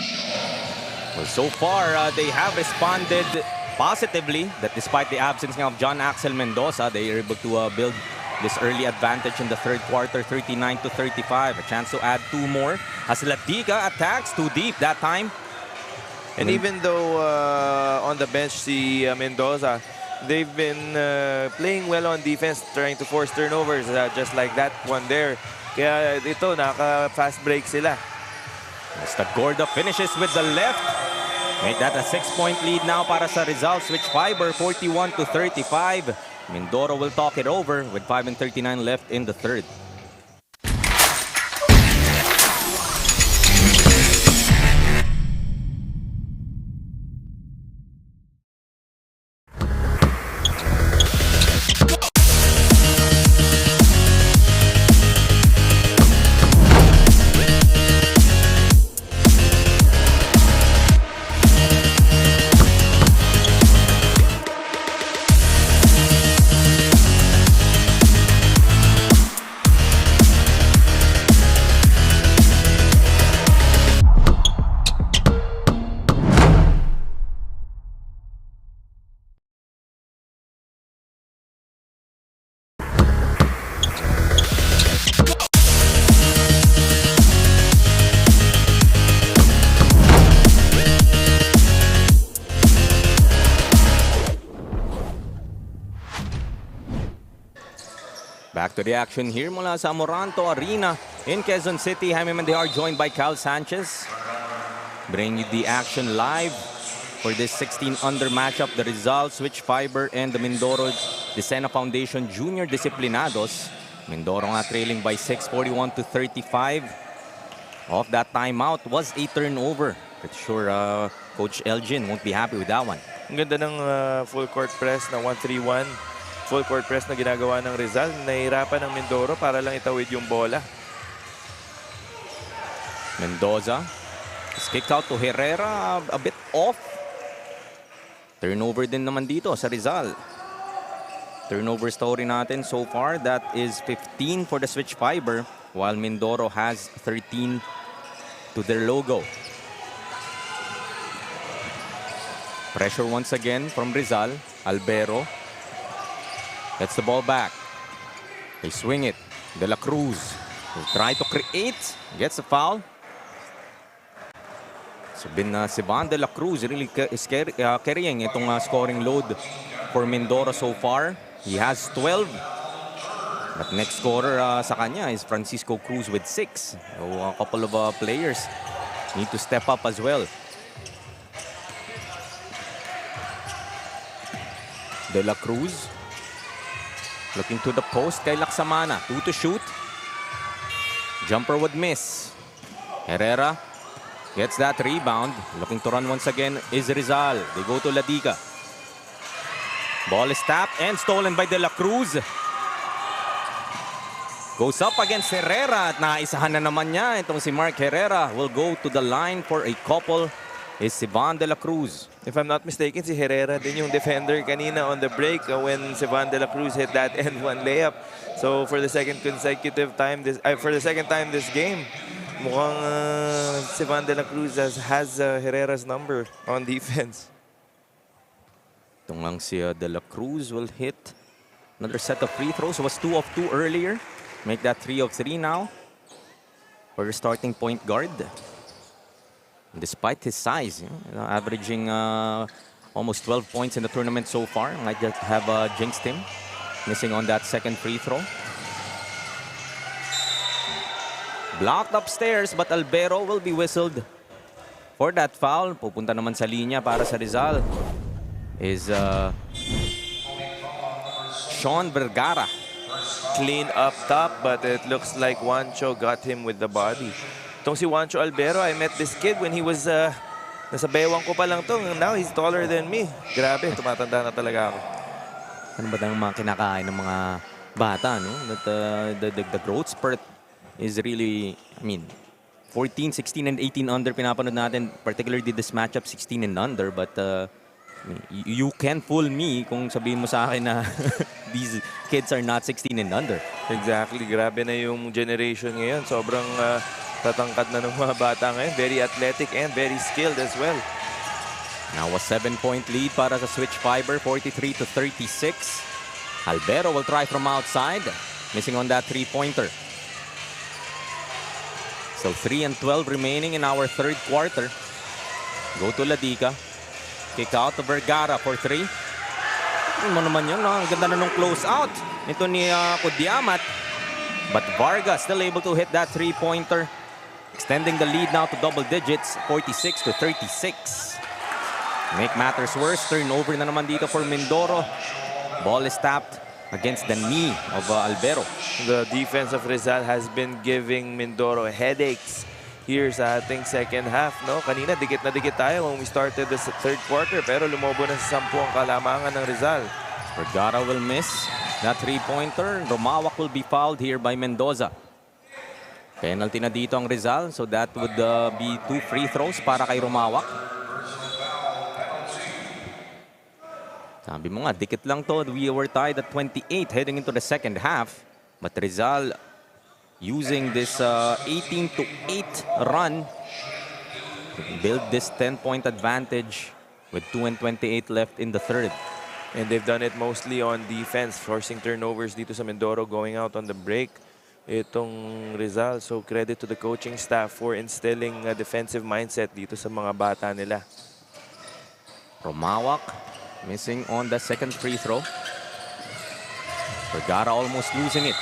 Well, so far, they have responded positively that despite the absence of John Axel Mendoza, they are able to build this early advantage in the third quarter, 39-35. A chance to add 2 more as Ladiga attacks too deep that time.
And even though on the bench, si Mendoza, they've been playing well on defense, trying to force turnovers, just like that one there. Kaya ito, naka-fast break sila.
As Tagorda finishes with the left. Make that a 6-point lead now para sa Rizal Switch Fiber, 41-35. Mindoro will talk it over with 5:39 left in the third. Back to the action here mula sa Amoranto Arena in Quezon City. Jaime Mendihar joined by Cal Sanchez. Bring you the action live for this 16-under matchup. The Rizal, Switch Fiber, and the Mindoro Decena Foundation Junior Disciplinados. Mindoro nga trailing by 6, 41-35. Off that timeout was a turnover. Pretty sure Coach Elgin won't be happy with that one.
Ang ganda ng full court press na 1-3-1. Full court press na ginagawa ng Rizal. Nahihirapan ng Mindoro para lang itawid yung bola.
Mendoza is kicked out to Herrera, a bit off. Turnover din naman dito sa Rizal. Turnover story natin so far, that is 15 for the Switch Fiber, while Mindoro has 13 to their logo. Pressure once again from Rizal. Albero gets the ball back. They swing it. De La Cruz will try to create. Gets a foul. So Sivan De La Cruz really is carrying itong scoring load for Mindoro so far. He has 12. But next scorer sa kanya is Francisco Cruz with 6. So a couple of players need to step up as well. De La Cruz looking to the post kay Laksamana. 2 to shoot. Jumper would miss. Herrera gets that rebound. Looking to run once again is Rizal. They go to Ladiga. Ball is tapped and stolen by De La Cruz. Goes up against Herrera at naisahan na naman niya. Itong si Mark Herrera will go to the line for a couple. Is Sivan De La Cruz.
If I'm not mistaken, si Herrera din yung defender kanina on the break when Sivan De La Cruz hit that end one layup. So for the second time this game, mukhang Sivan De La Cruz has Herrera's number on defense.
Itong lang si De La Cruz will hit another set of free throws. Was 2 of 2 earlier. Make that 3 of 3 now for the starting point guard. Despite his size, averaging almost 12 points in the tournament so far. Might just have jinxed him, missing on that second free throw. Blocked upstairs, but Albero will be whistled for that foul. Pupunta naman sa linya para sa Rizal is Sean Vergara.
Clean up top, but it looks like Juancho got him with the body. Itong si Juancho Albero, I met this kid when he was, nasa bewang ko pa lang to. Now he's taller than me. Grabe, tumatanda na talaga ako.
Ano ba yung mga kinakain ng mga bata, no? That the growth spurt is really, I mean, 14, 16, and 18 under pinapanood natin. Particularly this matchup, 16 and under. But you can fool me kung sabihin mo sa akin na these kids are not 16 and under.
Exactly. Grabe na yung generation ngayon. Sobrang tatangkad na ng mga bata ngayon. Very athletic and very skilled as well.
Now a 7-point lead para sa Switch Fiber, 43-36. Albero will try from outside, missing on that three-pointer. So 3 and 12 remaining in our third quarter. Go to Ladiga. Kick out to Vergara for 3. Ano naman yun, no? Ang ganda na nung close out. Ito ni Kudiamat. But Vargas still able to hit that three-pointer. Extending the lead now to double digits, 46-36. Make matters worse, turnover na naman dito for Mindoro. Ball is tapped against the knee of Albero.
The defense of Rizal has been giving Mindoro headaches here sa ating second half. No? Kanina, dikit na dikit tayo when we started the third quarter, pero lumobo na sa 10 ang kalamangan ng Rizal.
Vergara will miss that three-pointer. Romawak will be fouled here by Mendoza. Penalty na dito ang Rizal, so that would be 2 free throws para kay Romawak. Sabi mo nga, dikit lang to. We were tied at 28 heading into the second half. But Rizal using this 18-8 run to build this 10-point advantage with 2:28 left in the third.
And they've done it mostly on defense, forcing turnovers dito sa Mindoro, going out on the break. Itong Rizal, so credit to the coaching staff for instilling a defensive mindset dito sa mga bata nila.
Romawak missing on the second free throw. Vergara almost losing it.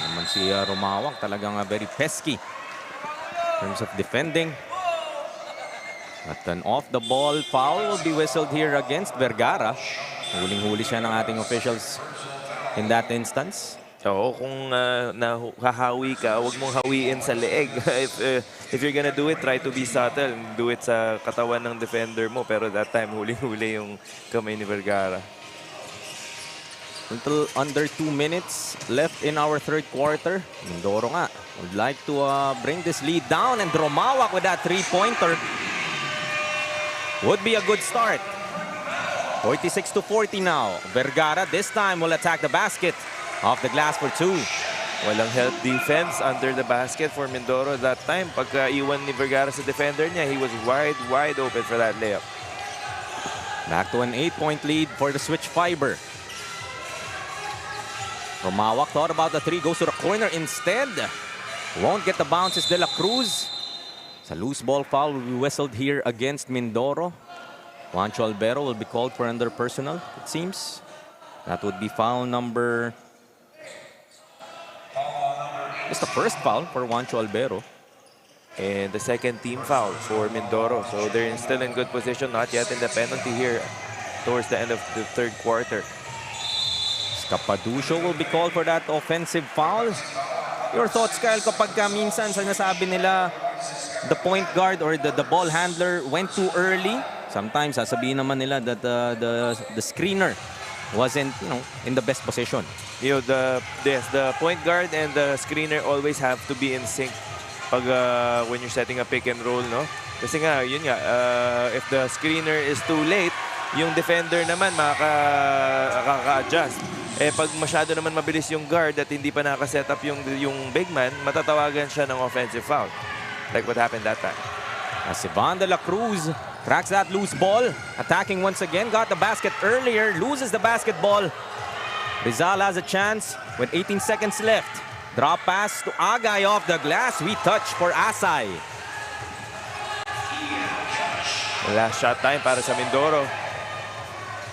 Naman si Romawak talagang very pesky in terms of defending. At an off-the-ball foul will be whistled here against Vergara. Huling-huli siya ng ating officials in that instance.
So kung nahahawi ka, huwag mong hawiin sa leeg. If you're gonna do it, try to be subtle. Do it sa katawan ng defender mo. Pero that time, huling-huli yung kamay ni Vergara.
Until under 2 minutes left in our third quarter. Mindoro nga would like to bring this lead down, and Romawak with that three-pointer would be a good start. 46-40 now. Vergara this time will attack the basket. Off the glass for 2.
Walang help defense under the basket for Mindoro that time. Pagka iwan ni Vergara sa defender niya, he was wide open for that layup.
Back to an 8-point lead for the switch fiber. Romawak thought about the three, goes to the corner instead. Won't get the bounces. De La Cruz. It's a loose ball foul will be whistled here against Mindoro. Juancho Albero will be called for under personal, it seems. That would be foul number... It's the first foul for Juancho Albero.
And the second team foul for Mindoro. So they're still in good position, not yet in the penalty here towards the end of the third quarter.
Capaducio will be called for that offensive foul. Your thoughts, Kyle, kapag minsan sinasabi nila the point guard or the ball handler went too early? Sometimes sasabihin naman nila that the screener wasn't, in the best position.
The point guard and the screener always have to be in sync pag when you're setting a pick and roll, no? Kasi nga, if the screener is too late, yung defender naman makaka-adjust. Pag masyado naman mabilis yung guard at hindi pa naka-set up yung big man, matatawagan siya ng offensive foul. Like what happened that time.
As Ivan De La Cruz cracks that loose ball, attacking once again, got the basket earlier, loses the basketball. Rizal has a chance with 18 seconds left. Drop pass to Agay off the glass. We touch for Asay.
Last shot time para sa Mindoro.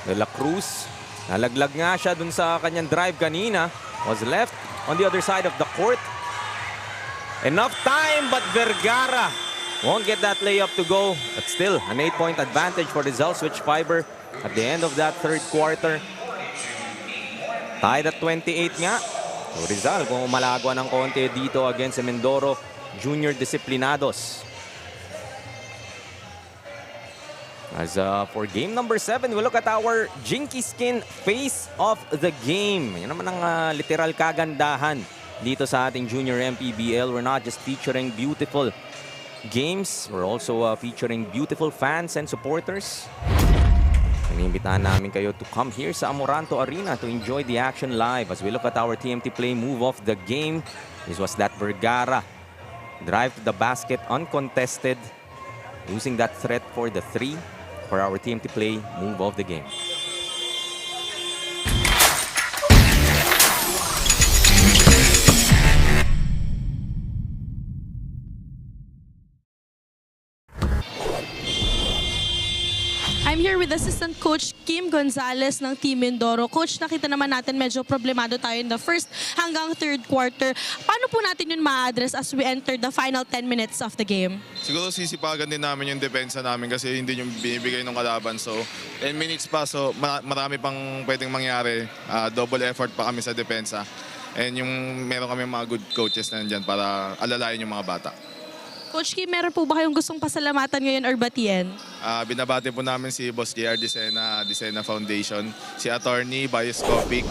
De La Cruz, nalaglag nga siya dun sa kanyang drive kanina. Was left on the other side of the court. Enough time, but Vergara won't get that layup to go. But still, an 8-point advantage for Rizal Switch Fiber at the end of that third quarter. Tied at 28 nga. So Rizal, kung umalagwa ng konti dito against Mindoro Junior Disciplinados. As for game number 7, we look at our Jinky Skin face of the game. Yan naman ang literal kagandahan dito sa ating Junior MPBL. We're not just featuring beautiful games, we're also featuring beautiful fans and supporters. Inimbitahan namin kayo to come here sa Amoranto Arena to enjoy the action live as we look at our TMT play move of the game. This was that Vergara drive to the basket uncontested, using that threat for the 3 for our TMT play move of the game.
I'm here with Assistant Coach Kim Gonzalez ng Team Mindoro. Coach, nakita naman natin medyo problemado tayo in the first hanggang third quarter. Paano po natin yun ma-address as we enter the final 10 minutes of the game?
Siguro sisipagan din namin yung depensa namin kasi hindi yung binibigay ng kalaban. So 10 minutes pa, so marami pang pwedeng mangyari. Double effort pa kami sa depensa. And yung meron kami mga good coaches na nandyan para alalayan yung mga bata.
Coach Kim, meron po ba kayong gustong pasalamatan ngayon or batiin?
Binabati po namin si Boss JR Disena Foundation, si Attorney Bias Copic,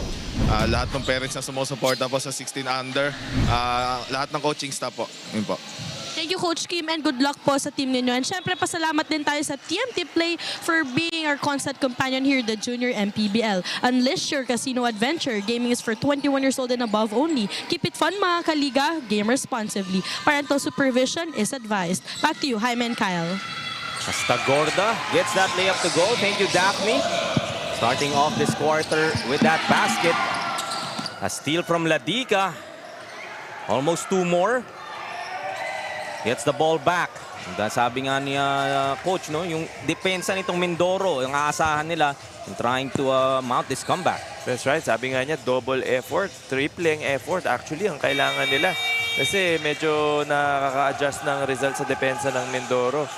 lahat ng parents na sumusuporta po sa 16 under, lahat ng coaching staff po. Yun po.
Thank you, Coach Kim, and good luck po sa team ninyo. And syempre, pasalamat din tayo sa TMT Play for being our constant companion here, the Junior MPBL. Unleash your casino adventure. Gaming is for 21 years old and above only. Keep it fun, mga kaliga. Game responsibly. Parental supervision is advised. Back to you, Jaime and Kyle.
Hasta Gorda gets that layup to go. Thank you, Daphne. Starting off this quarter with that basket. A steal from Ladika. Almost two more. Gets the ball back. Sabi nga ni coach, no, yung depensa nitong Mindoro, yung aasahan nila in trying to mount this comeback.
That's right. Sabi nga niya, double effort, tripling effort actually ang kailangan nila. Kasi medyo nakaka-adjust ng result sa depensa ng Mindoro.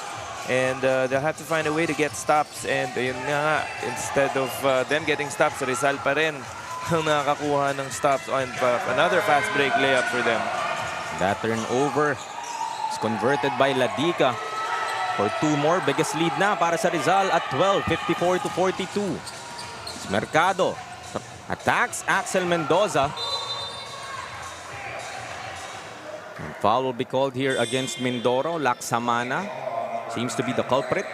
And they'll have to find a way to get stops. And yun nga, instead of them getting stops, Rizal pa rin ang nakakakuha ng stops. And another fast break layup for them.
That turnover is converted by Ladika for two more. Biggest lead na para sa Rizal at 12, 54-42. Mercado attacks Axel Mendoza. And foul will be called here against Mindoro. Laksamana seems to be the culprit.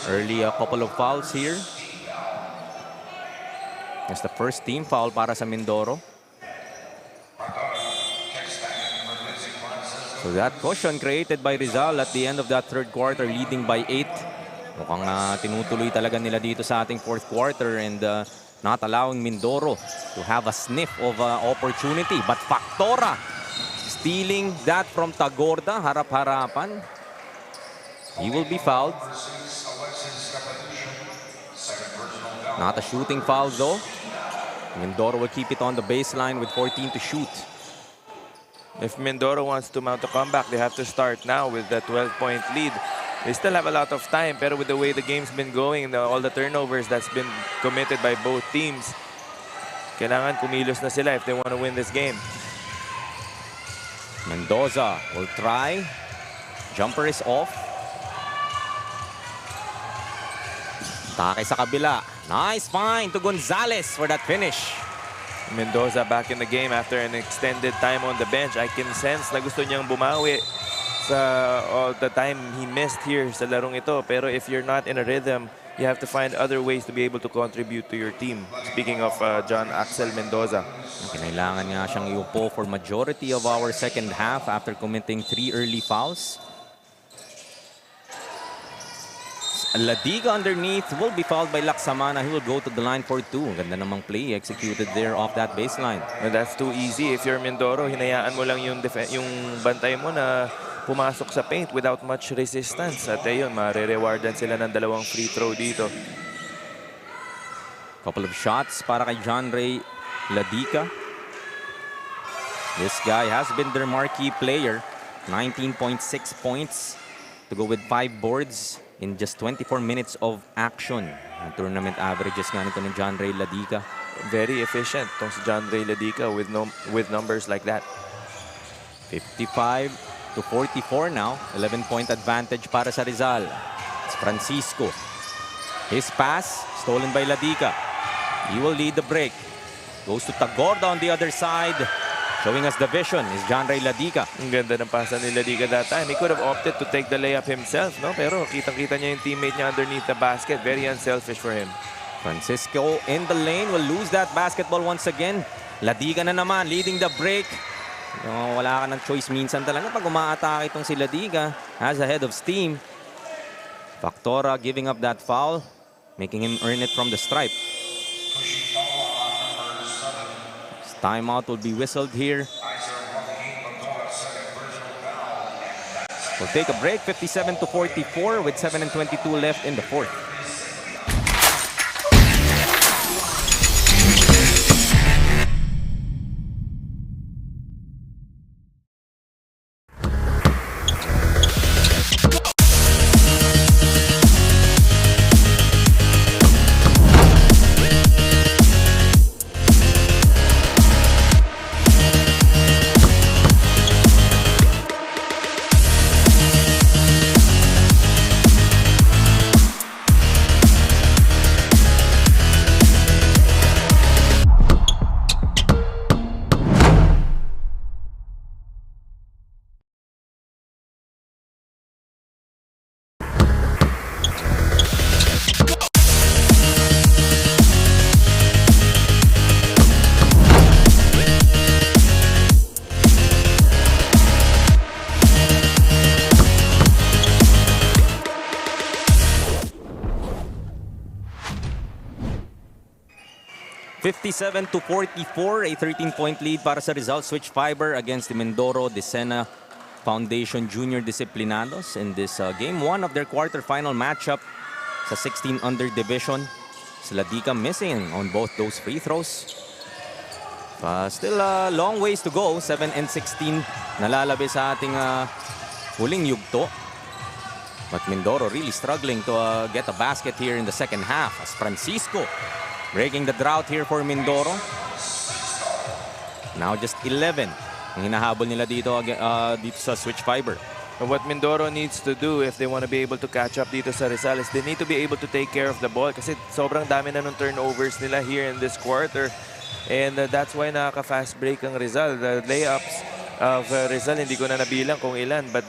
Early a couple of fouls here. It's the first team foul para sa Mindoro. So that caution created by Rizal at the end of that third quarter, leading by 8. Mukhang tinutuloy talaga nila dito sa ating fourth quarter and not allowing Mindoro to have a sniff of opportunity. But Factora stealing that from Tagorda, harap-harapan. He will be fouled. Not a shooting foul though. Mindoro will keep it on the baseline with 14 to shoot.
If Mindoro wants to mount a comeback, they have to start now with the 12-point lead. They still have a lot of time, pero with the way the game's been going, all the turnovers that's been committed by both teams, kailangan kumilos na sila if they want to win this game.
Mendoza will try. Jumper is off. Take sa kabila. Nice find to Gonzalez for that finish.
Mendoza back in the game after an extended time on the bench. I can sense na gusto niyang bumawi sa all the time he missed here sa larong ito. Pero if you're not in a rhythm, you have to find other ways to be able to contribute to your team. Speaking of John Axel Mendoza.
Kinailangan nga siyang iupo for majority of our second half after committing 3 early fouls. Ladiga underneath will be fouled by Laksamana. He will go to the line for 2. Ganda namang play executed there off that baseline.
And that's too easy. If you're Mindoro, hinayaan mo lang yung bantay mo na pumasok sa paint without much resistance. At ayun, mare-rewardan sila ng 2 free throw dito.
Couple of shots para kay John Ray Ladica. This guy has been their marquee player. 19.6 points to go with 5 boards in just 24 minutes of action. Ang tournament averages nga nito ng John Ray Ladica.
Very efficient tong si John Ray Ladica with numbers like that.
55-44 now. 11-point advantage para sa Rizal. It's Francisco. His pass stolen by Ladica. He will lead the break. Goes to Tagorda on the other side. Showing us the vision is John Ray Ladica.
Ang ganda ng pasa ni Ladica that time. He could have opted to take the layup himself, no? Pero kitang-kita niya yung teammate niya underneath the basket. Very unselfish for him.
Francisco in the lane will lose that basketball once again. Ladica na naman leading the break. Wala ka ng choice minsan talaga pag umaatake itong si Ladica. Has a head of steam. Factora giving up that foul, making him earn it from the stripe. Timeout will be whistled here. We'll take a break, 57-44 with 7:22 left in the fourth. (57-44), a 13-point lead para sa Rizal Switch Fiber against the Mindoro Decena Foundation Junior Disciplinados in this game 1 of their quarterfinal matchup sa 16 under division. Sila Dika missing on both those free throws. Still a long ways to go. 7-16 nalalabi sa ating huling yugto. But Mindoro really struggling to get a basket here in the second half as Francisco breaking the drought here for Mindoro. Now just 11 ang hinahabol nila dito sa Switch Fiber.
And what Mindoro needs to do if they want to be able to catch up dito sa Rizal is they need to be able to take care of the ball kasi sobrang dami na ng turnovers nila here in this quarter. And that's why nakaka-fast break ang Rizal. The layups of Rizal, hindi ko na nabilang kung ilan, but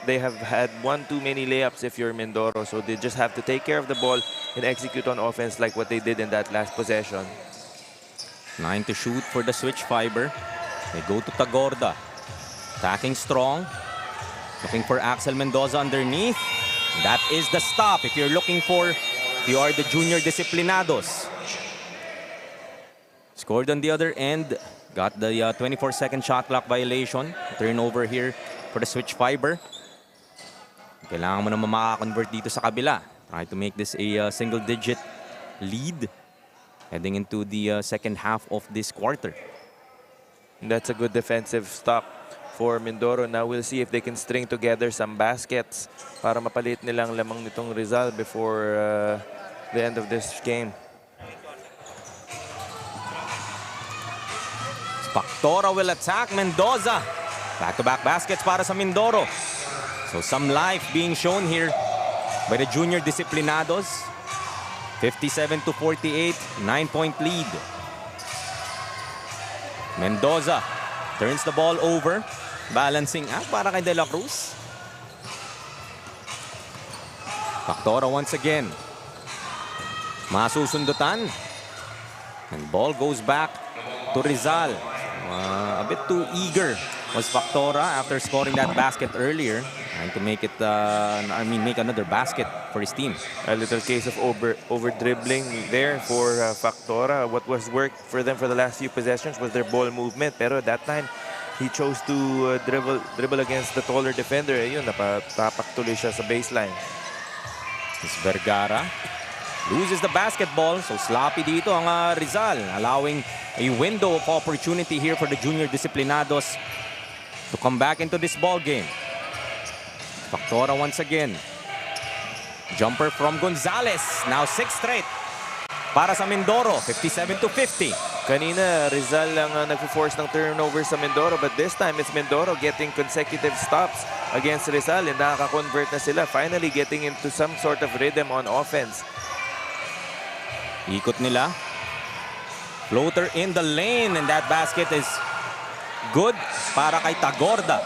they have had one too many layups if you're Mindoro. So they just have to take care of the ball and execute on offense like what they did in that last possession.
9 to shoot for the Switch Fiber. They go to Tagorda. Attacking strong. Looking for Axel Mendoza underneath. That is the stop if you are the Junior Disciplinados. Scored on the other end. Got the 24-second shot clock violation. Turnover here for the Switch Fiber. Kailangan mo naman makakonvert dito sa kabila. Try to make this a single-digit lead heading into the second half of this quarter.
And that's a good defensive stop for Mindoro. Now we'll see if they can string together some baskets para mapalit nilang lamang nitong Rizal before the end of this game.
Factora will attack Mendoza. Back-to-back baskets para sa Mindoro. So some life being shown here by the Junior Disciplinados. 57-48, 9-point lead. Mendoza turns the ball over. Balancing act para kay De La Cruz. Factora once again. Masusundutan. And ball goes back to Rizal. A bit too eager was Factora after scoring that basket earlier. Trying to make it, make another basket for his team.
A little case of over dribbling there for Factora. What was worked for them for the last few possessions was their ball movement. Pero that time, he chose to dribble against the taller defender. Ayun, napatapak tuloy siya sa baseline.
This Vergara loses the basketball. So sloppy dito ang Rizal, allowing a window of opportunity here for the Junior Disciplinados to come back into this ball game. Factora once again. Jumper from Gonzalez. Now 6 straight para sa Mindoro. 57-50.
Kanina, Rizal lang nagpo-force ng turnover sa Mindoro, but this time it's Mindoro getting consecutive stops against Rizal and nakaka-convert na sila. Finally getting into some sort of rhythm on offense.
Ikot nila. Floater in the lane and that basket is good para kay Tagorda.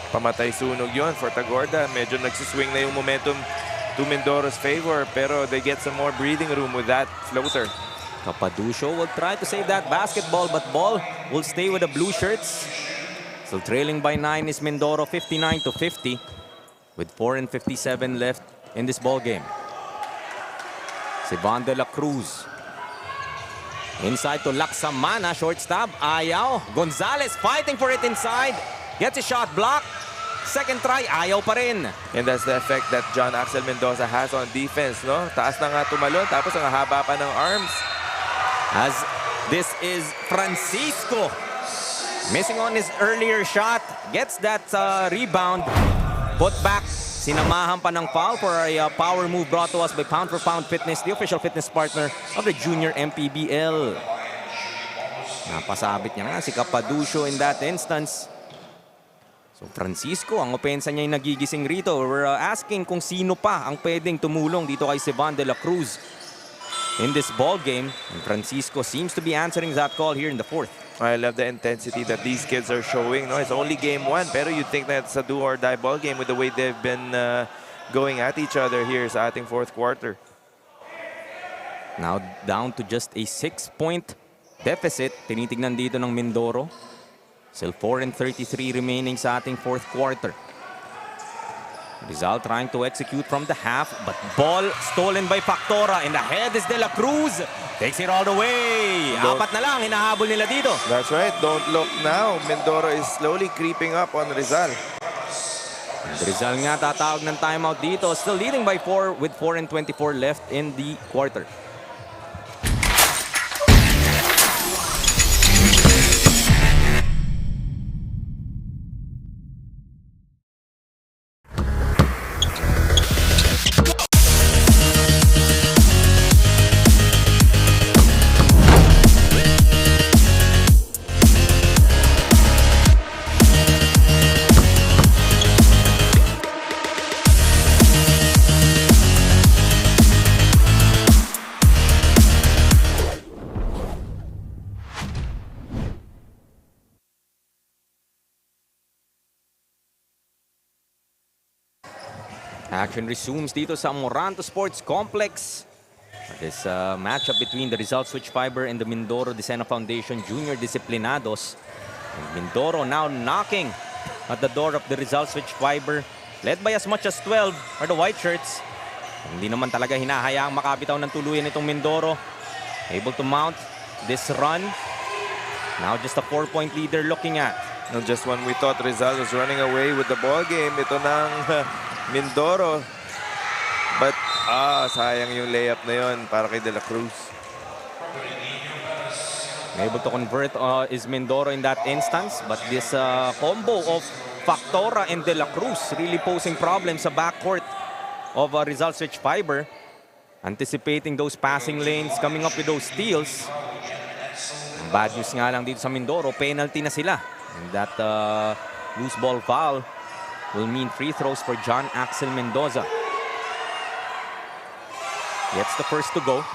Pamatay sunog yon for Tagorda. Medyo nagsiswing na yung momentum to Mindoro's favor, pero they get some more breathing room with that floater.
Capaducio will try to save that basketball, but ball will stay with the blue shirts. Still trailing by 9 is Mindoro, 59-50, with 4:57 left in this ball game. Sivan De La Cruz. Inside to Laksamana, short stab, ayaw. Gonzalez fighting for it inside. Gets a shot blocked. Second try, ayaw pa rin.
And that's the effect that John Axel Mendoza has on defense, no? Taas na nga tumalon, tapos ang haba pa ng arms.
As this is Francisco. Missing on his earlier shot. Gets that rebound. Put back. Sinamahan pa ng foul for a power move brought to us by Pound for Pound Fitness, the official fitness partner of the Junior MPBL. Napasabit niya nga si Capaducio in that instance. So Francisco, ang opensa niya yung nagigising rito. We're asking kung sino pa ang pwedeng tumulong dito kay Sivan de la Cruz in this ball game. And Francisco seems to be answering that call here in the fourth.
I love the intensity that these kids are showing. No, it's only game one, pero you'd think that it's a do or die ball game with the way they've been going at each other here sa ating fourth quarter.
Now down to just a 6-point deficit. Tinitignan dito ng Mindoro. Still 4:33 remaining sa ating fourth quarter. Rizal trying to execute from the half, but ball stolen by Factora. In the head is De La Cruz. Takes it all the way. Apat na lang, hinahabol nila dito.
That's right. Don't look now. Mindoro is slowly creeping up on Rizal.
And Rizal nga tatawag ng timeout dito. Still leading by 4 with 4:24 left in the quarter. Action resumes dito sa Amoranto Sports Complex. This matchup between the Rizal Switch Fiber and the Mindoro Decena Foundation Junior Disciplinados. And Mindoro now knocking at the door of the Rizal Switch Fiber. Led by as much as 12 are the white shirts. Hindi naman talaga hinahayaang makabitaw ng tuluyan itong Mindoro. Able to mount this run. Now just a 4-point leader looking at.
No, just when we thought Rizal was running away with the ball game, ito ng Mindoro. But sayang yung layup na yun para kay De La Cruz.
Able to convert is Mindoro in that instance. But this combo of Factora and De La Cruz really posing problems sa backcourt of Rizal Switch Fiber. Anticipating those passing lanes, coming up with those steals. Ang bad news nga lang dito sa Mindoro, penalty na sila. And that loose ball foul will mean free throws for John Axel Mendoza. Gets the first to go.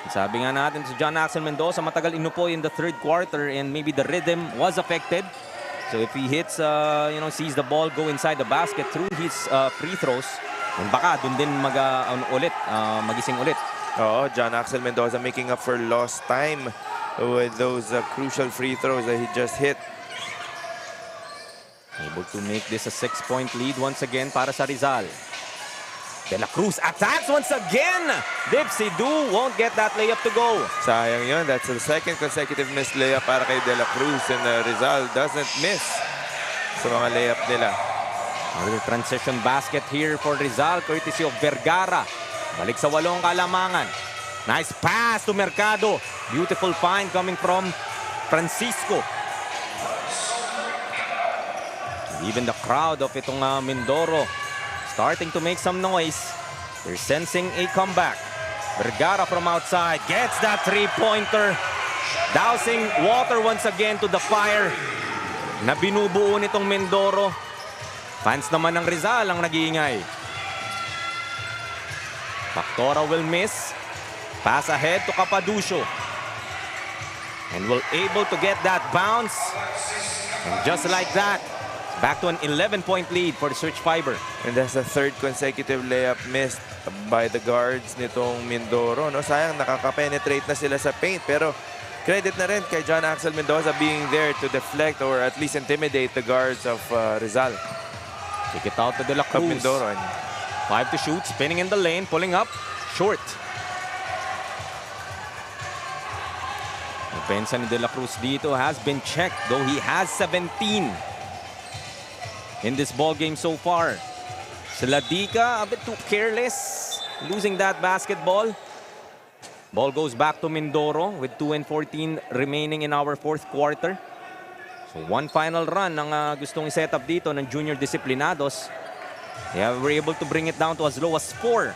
Sabi nga natin si John Axel Mendoza, matagal inupo in the third quarter and maybe the rhythm was affected. So if he hits, sees the ball go inside the basket through his free throws, and baka dun din magising ulit.
Oh, John Axel Mendoza making up for lost time with those crucial free throws that he just hit.
Able to make this a 6-point lead once again para sa Rizal. De La Cruz attacks once again. Dipsy Du won't get that layup to go.
Sayang yun. That's the second consecutive missed layup para kay De La Cruz, and Rizal doesn't miss sa mga layup nila.
Another transition basket here for Rizal, courtesy of Vergara. Balik sa 8 kalamangan. Nice pass to Mercado. Beautiful find coming from Francisco. Even the crowd of itong Mindoro starting to make some noise. They're sensing a comeback. Vergara from outside gets that three-pointer. Dousing water once again to the fire na binubuo nitong Mindoro. Fans naman ng Rizal ang nag-iingay. Factora will miss. Pass ahead to Capaducio. And will able to get that bounce. And just like that, back to an 11-point lead for the Switch Fiber.
And that's the third consecutive layup missed by the guards nitong Mindoro. No, sayang nakaka-penetrate na sila sa paint, pero credit na rin kay John Axel Mendoza being there to deflect or at least intimidate the guards of Rizal.
Kick it out to De La Cruz.
Mindoro.
5 to shoot, spinning in the lane, pulling up, short. Depensa ni De La Cruz dito has been checked, though he has 17. in this ball game so far. Ladica a bit too careless, losing that basketball. Ball goes back to Mindoro with 2:14 remaining in our fourth quarter. So one final run ang gustong i-set up dito ng Junior Disciplinados. They were able to bring it down to as low as 4.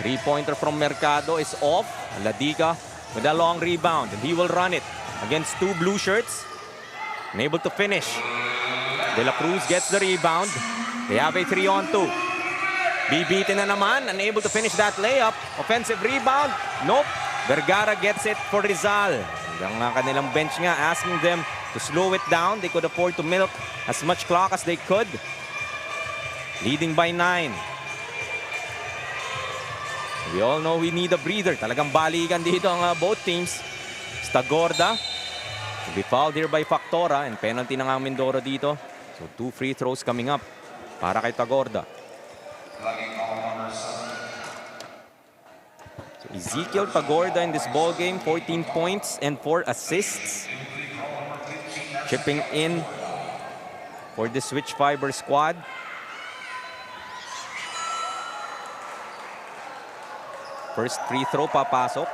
Three-pointer from Mercado is off. Ladica with a long rebound, and he will run it against two blue shirts. Unable to finish. De La Cruz gets the rebound. They have a 3-on-2. Bibitin na naman, unable to finish that layup. Offensive rebound. Nope. Vergara gets it for Rizal. Hanggang kanilang bench nga asking them to slow it down. They could afford to milk as much clock as they could. Leading by 9. We all know we need a breather. Talagang balikan dito ang both teams. Stagorda to be fouled here by Factora, and penalty na nga ang Mindoro dito. So 2 free throws coming up para kay Tagorda. So Ezekiel Tagorda in this ball game, 14 points and 4 assists. Chipping in for the Switch Fiber squad. First free throw papasok.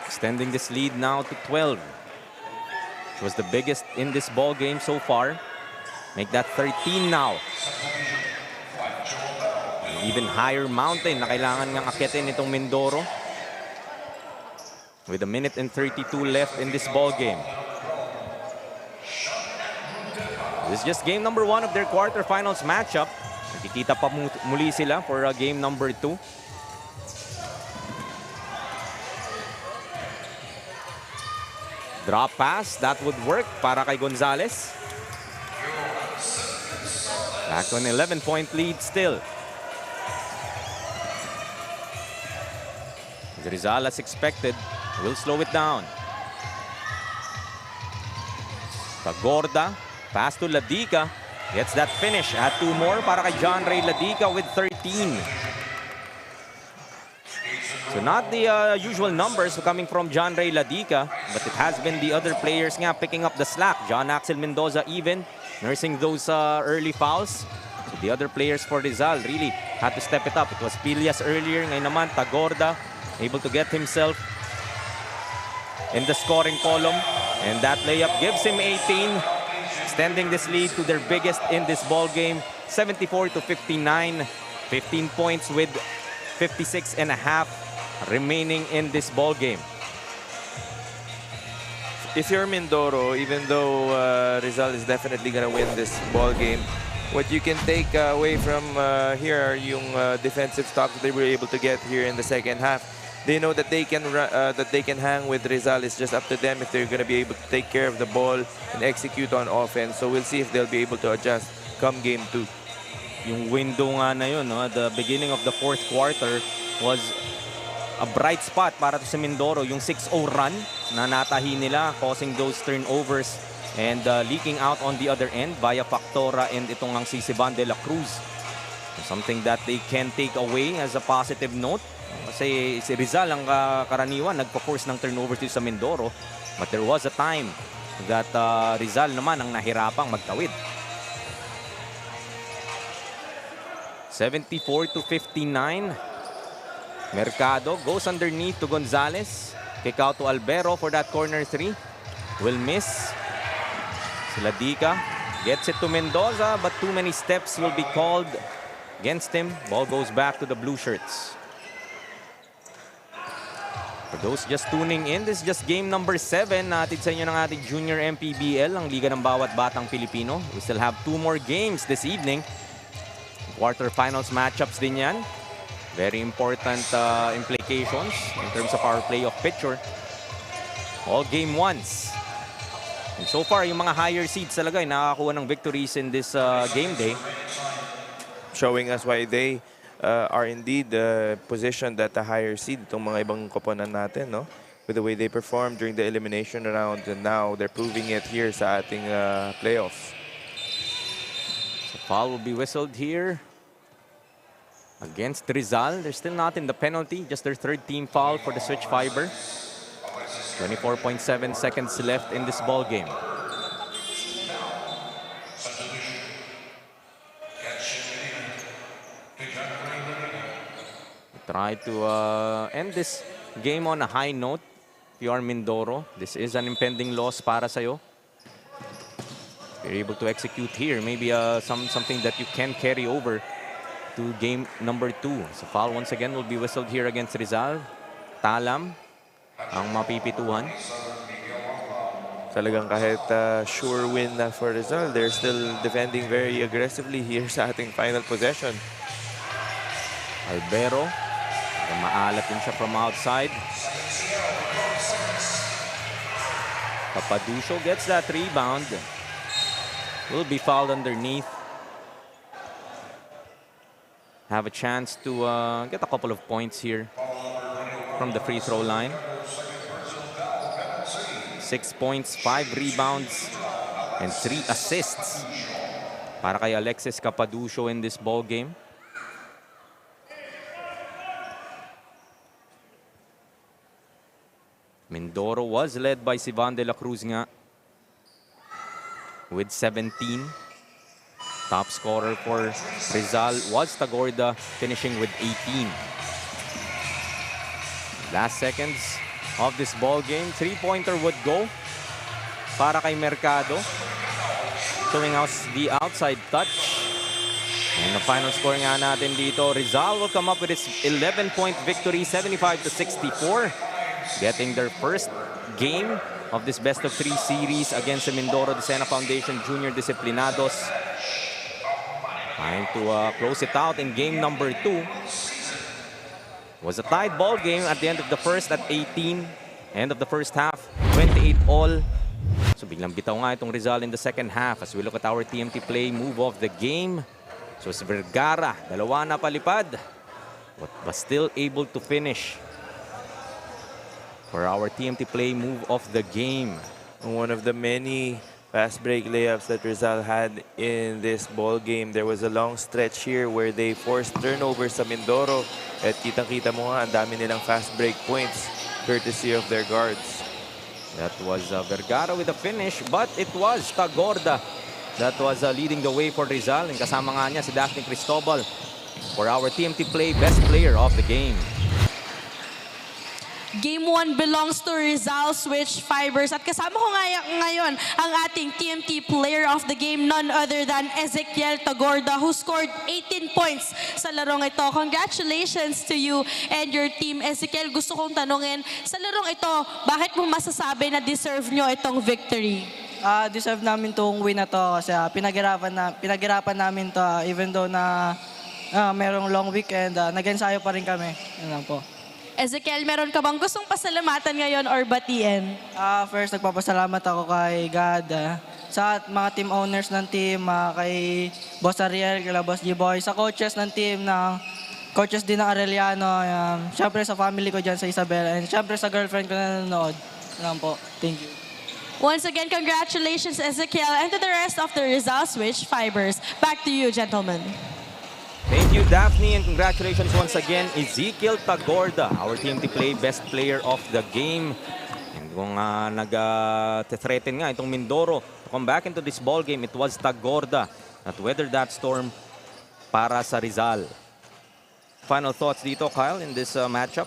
Extending this lead now to 12. Which was the biggest in this ball game so far. Make that 13 now. An even higher mountain na kailangan ngang akyatin itong Mindoro. With 1:32 left in this ball game. This is just game number 1 of their quarterfinals matchup. Nakikita pa muli sila for game number 2. Drop pass, that would work para kay Gonzalez. Back to an 11-point lead still. Rizal, as expected, will slow it down. Tagorda, pass to Ladica. Gets that finish. Add 2 more para kay John Ray Ladica with 13. So not the usual numbers coming from John Ray Ladica, but it has been the other players nga picking up the slack. John Axel Mendoza even nursing those early fouls. So the other players for Rizal really had to step it up. It was Pilias earlier. Ngayon naman, Tagorda able to get himself in the scoring column. And that layup gives him 18. Extending this lead to their biggest in this ball game, 74-59. 15 points with 56 and a half remaining in this ball game.
If you're Mindoro, even though Rizal is definitely gonna win this ball game, what you can take away from here are yung defensive stock that they were able to get here in the second half. They know that they can hang with Rizal. It's just up to them if they're going to be able to take care of the ball and execute on offense. So we'll see if they'll be able to adjust come game 2.
Yung window nga na yun, no? The beginning of the fourth quarter was a bright spot para to sa Mindoro. Yung 6-0 run na natahi nila, causing those turnovers and leaking out on the other end via Factora and itong ang Sisiban de la Cruz. Something that they can take away as a positive note. Kasi si Rizal ang karaniwan nagpo-force ng turnovers dito sa Mindoro. But there was a time that Rizal naman ang nahirapang magtawid. 74-59. Mercado goes underneath to Gonzalez. Kick out to Albero for that corner 3. Will miss. Ladica gets it to Mendoza, but too many steps will be called against him. Ball goes back to the blue shirts. For those just tuning in, this is just game number 7 natin sa inyo ng ating Junior MPBL, ang liga ng bawat batang Pilipino. We still have 2 more games this evening. Quarterfinals matchups din yan. Very important implications in terms of our playoff picture. All game 1s. And so far, yung mga higher seeds talaga ay nakakakuha ng victories in this game day.
Showing us why they are indeed positioned at a higher seed itong mga ibang koponan natin, no? With the way they performed during the elimination round, and now they're proving it here sa ating playoffs.
So foul will be whistled here against Rizal. They're still not in the penalty, just their 3rd team foul for the Switch Fiber. 24.7 seconds left in this ball game. Try to end this game on a high note. If you are Mindoro, this is an impending loss para sa'yo. If you're able to execute here, maybe something that you can carry over to game number 2. So foul once again will be whistled here against Rizal. Talam ang mapipituhan.
Talagang kahit sure win na for Rizal, they're still defending very aggressively here sa ating final possession.
Albero, maalat din siya from outside. Papaducio gets that rebound. Will be fouled underneath. Have a chance to get a couple of points here from the free throw line. 6 points, 5 rebounds, and 3 assists para kay Alexis Capaducio in this ball game. Mindoro was led by Sivan de la Cruz nga with 17. Top scorer for Rizal was Tagorda, finishing with 18. Last seconds of this ball game, three-pointer would go para kay Mercado, showing us the outside touch. And the final score nga natin dito, Rizal will come up with its 11-point victory, 75-64, getting their first game of this best-of-3 series against the Mindoro Foundation Junior Disciplinados. Time to close it out in game number 2. Was a tied ball game at the end of the first at 18. End of the first half, 28 all. So biglang bitaw nga itong Rizal in the second half as we look at our TMT play move of the game. So si Vergara, dalawa na palipad, but was still able to finish for our TMT play move of the game.
One of the many fast break layups that Rizal had in this ball game. There was a long stretch here where they forced turnovers sa Mindoro. At kitang-kita mo nga, ang dami nilang fast break points courtesy of their guards.
That was Vergara with a finish, but it was Tagorda that was leading the way for Rizal. And kasama nga niya si Daphne Cristobal for our TMT play best player of the game.
Game 1 belongs to Rizal Switch Fibers. At kasama ko ngayon ang ating TMT player of the game, none other than Ezekiel Tagorda, who scored 18 points sa larong ito. Congratulations to you and your team. Ezekiel, gusto kong tanungin, sa larong ito, bakit mo masasabi na deserve nyo itong victory?
Deserve namin itong win na to kasi pinaghirapan namin to even though na merong long weekend, nag-ensayo pa rin kami. Yun lang po.
Ezekiel, meron ka bang gustong pasalamatan ngayon or batiin?
First, nagpapasalamat ako kay God sa mga team owners ng team, kay Boss Ariel, kay Boss G-Boy, sa coaches ng team, coaches din ng Arellano, syempre sa family ko dyan sa Isabela, and syempre sa girlfriend ko na nanonood. Yan po. Thank you.
Once again, congratulations, Ezekiel, and to the rest of the Rizal Switch Fibers. Back to you, gentlemen.
Thank you, Daphne, and congratulations once again, Ezekiel Tagorda, our TMT play best player of the game. And kung nag-threaten nga itong Mindoro to come back into this ball game, it was Tagorda that weathered that storm para sa Rizal. Final thoughts dito, Kyle, in this matchup?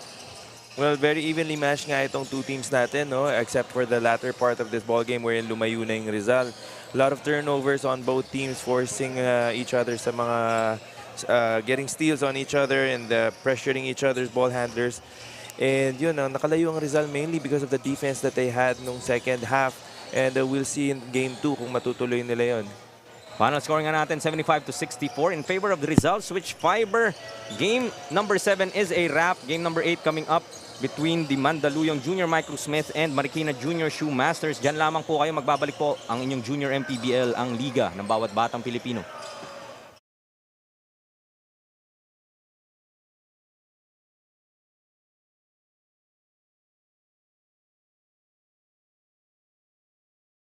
Well, very evenly matched nga itong two teams natin, no? Except for the latter part of this ball game wherein lumayo na yung Rizal. A lot of turnovers on both teams, forcing each other sa mga getting steals on each other and pressuring each other's ball handlers. And yun, nakalayo ang Rizal mainly because of the defense that they had nung second half. And we'll see in game 2 kung matutuloy nila yun.
Final scoring nga natin, 75-64 in favor of the Rizal Switch Fiber. Game number 7 is a wrap. Game number 8 coming up between the Mandaluyong Junior Micro Smith and Marikina Junior Shoe Masters. Diyan lamang po kayo, magbabalik po ang inyong Junior MPBL, ang liga ng bawat batang Pilipino.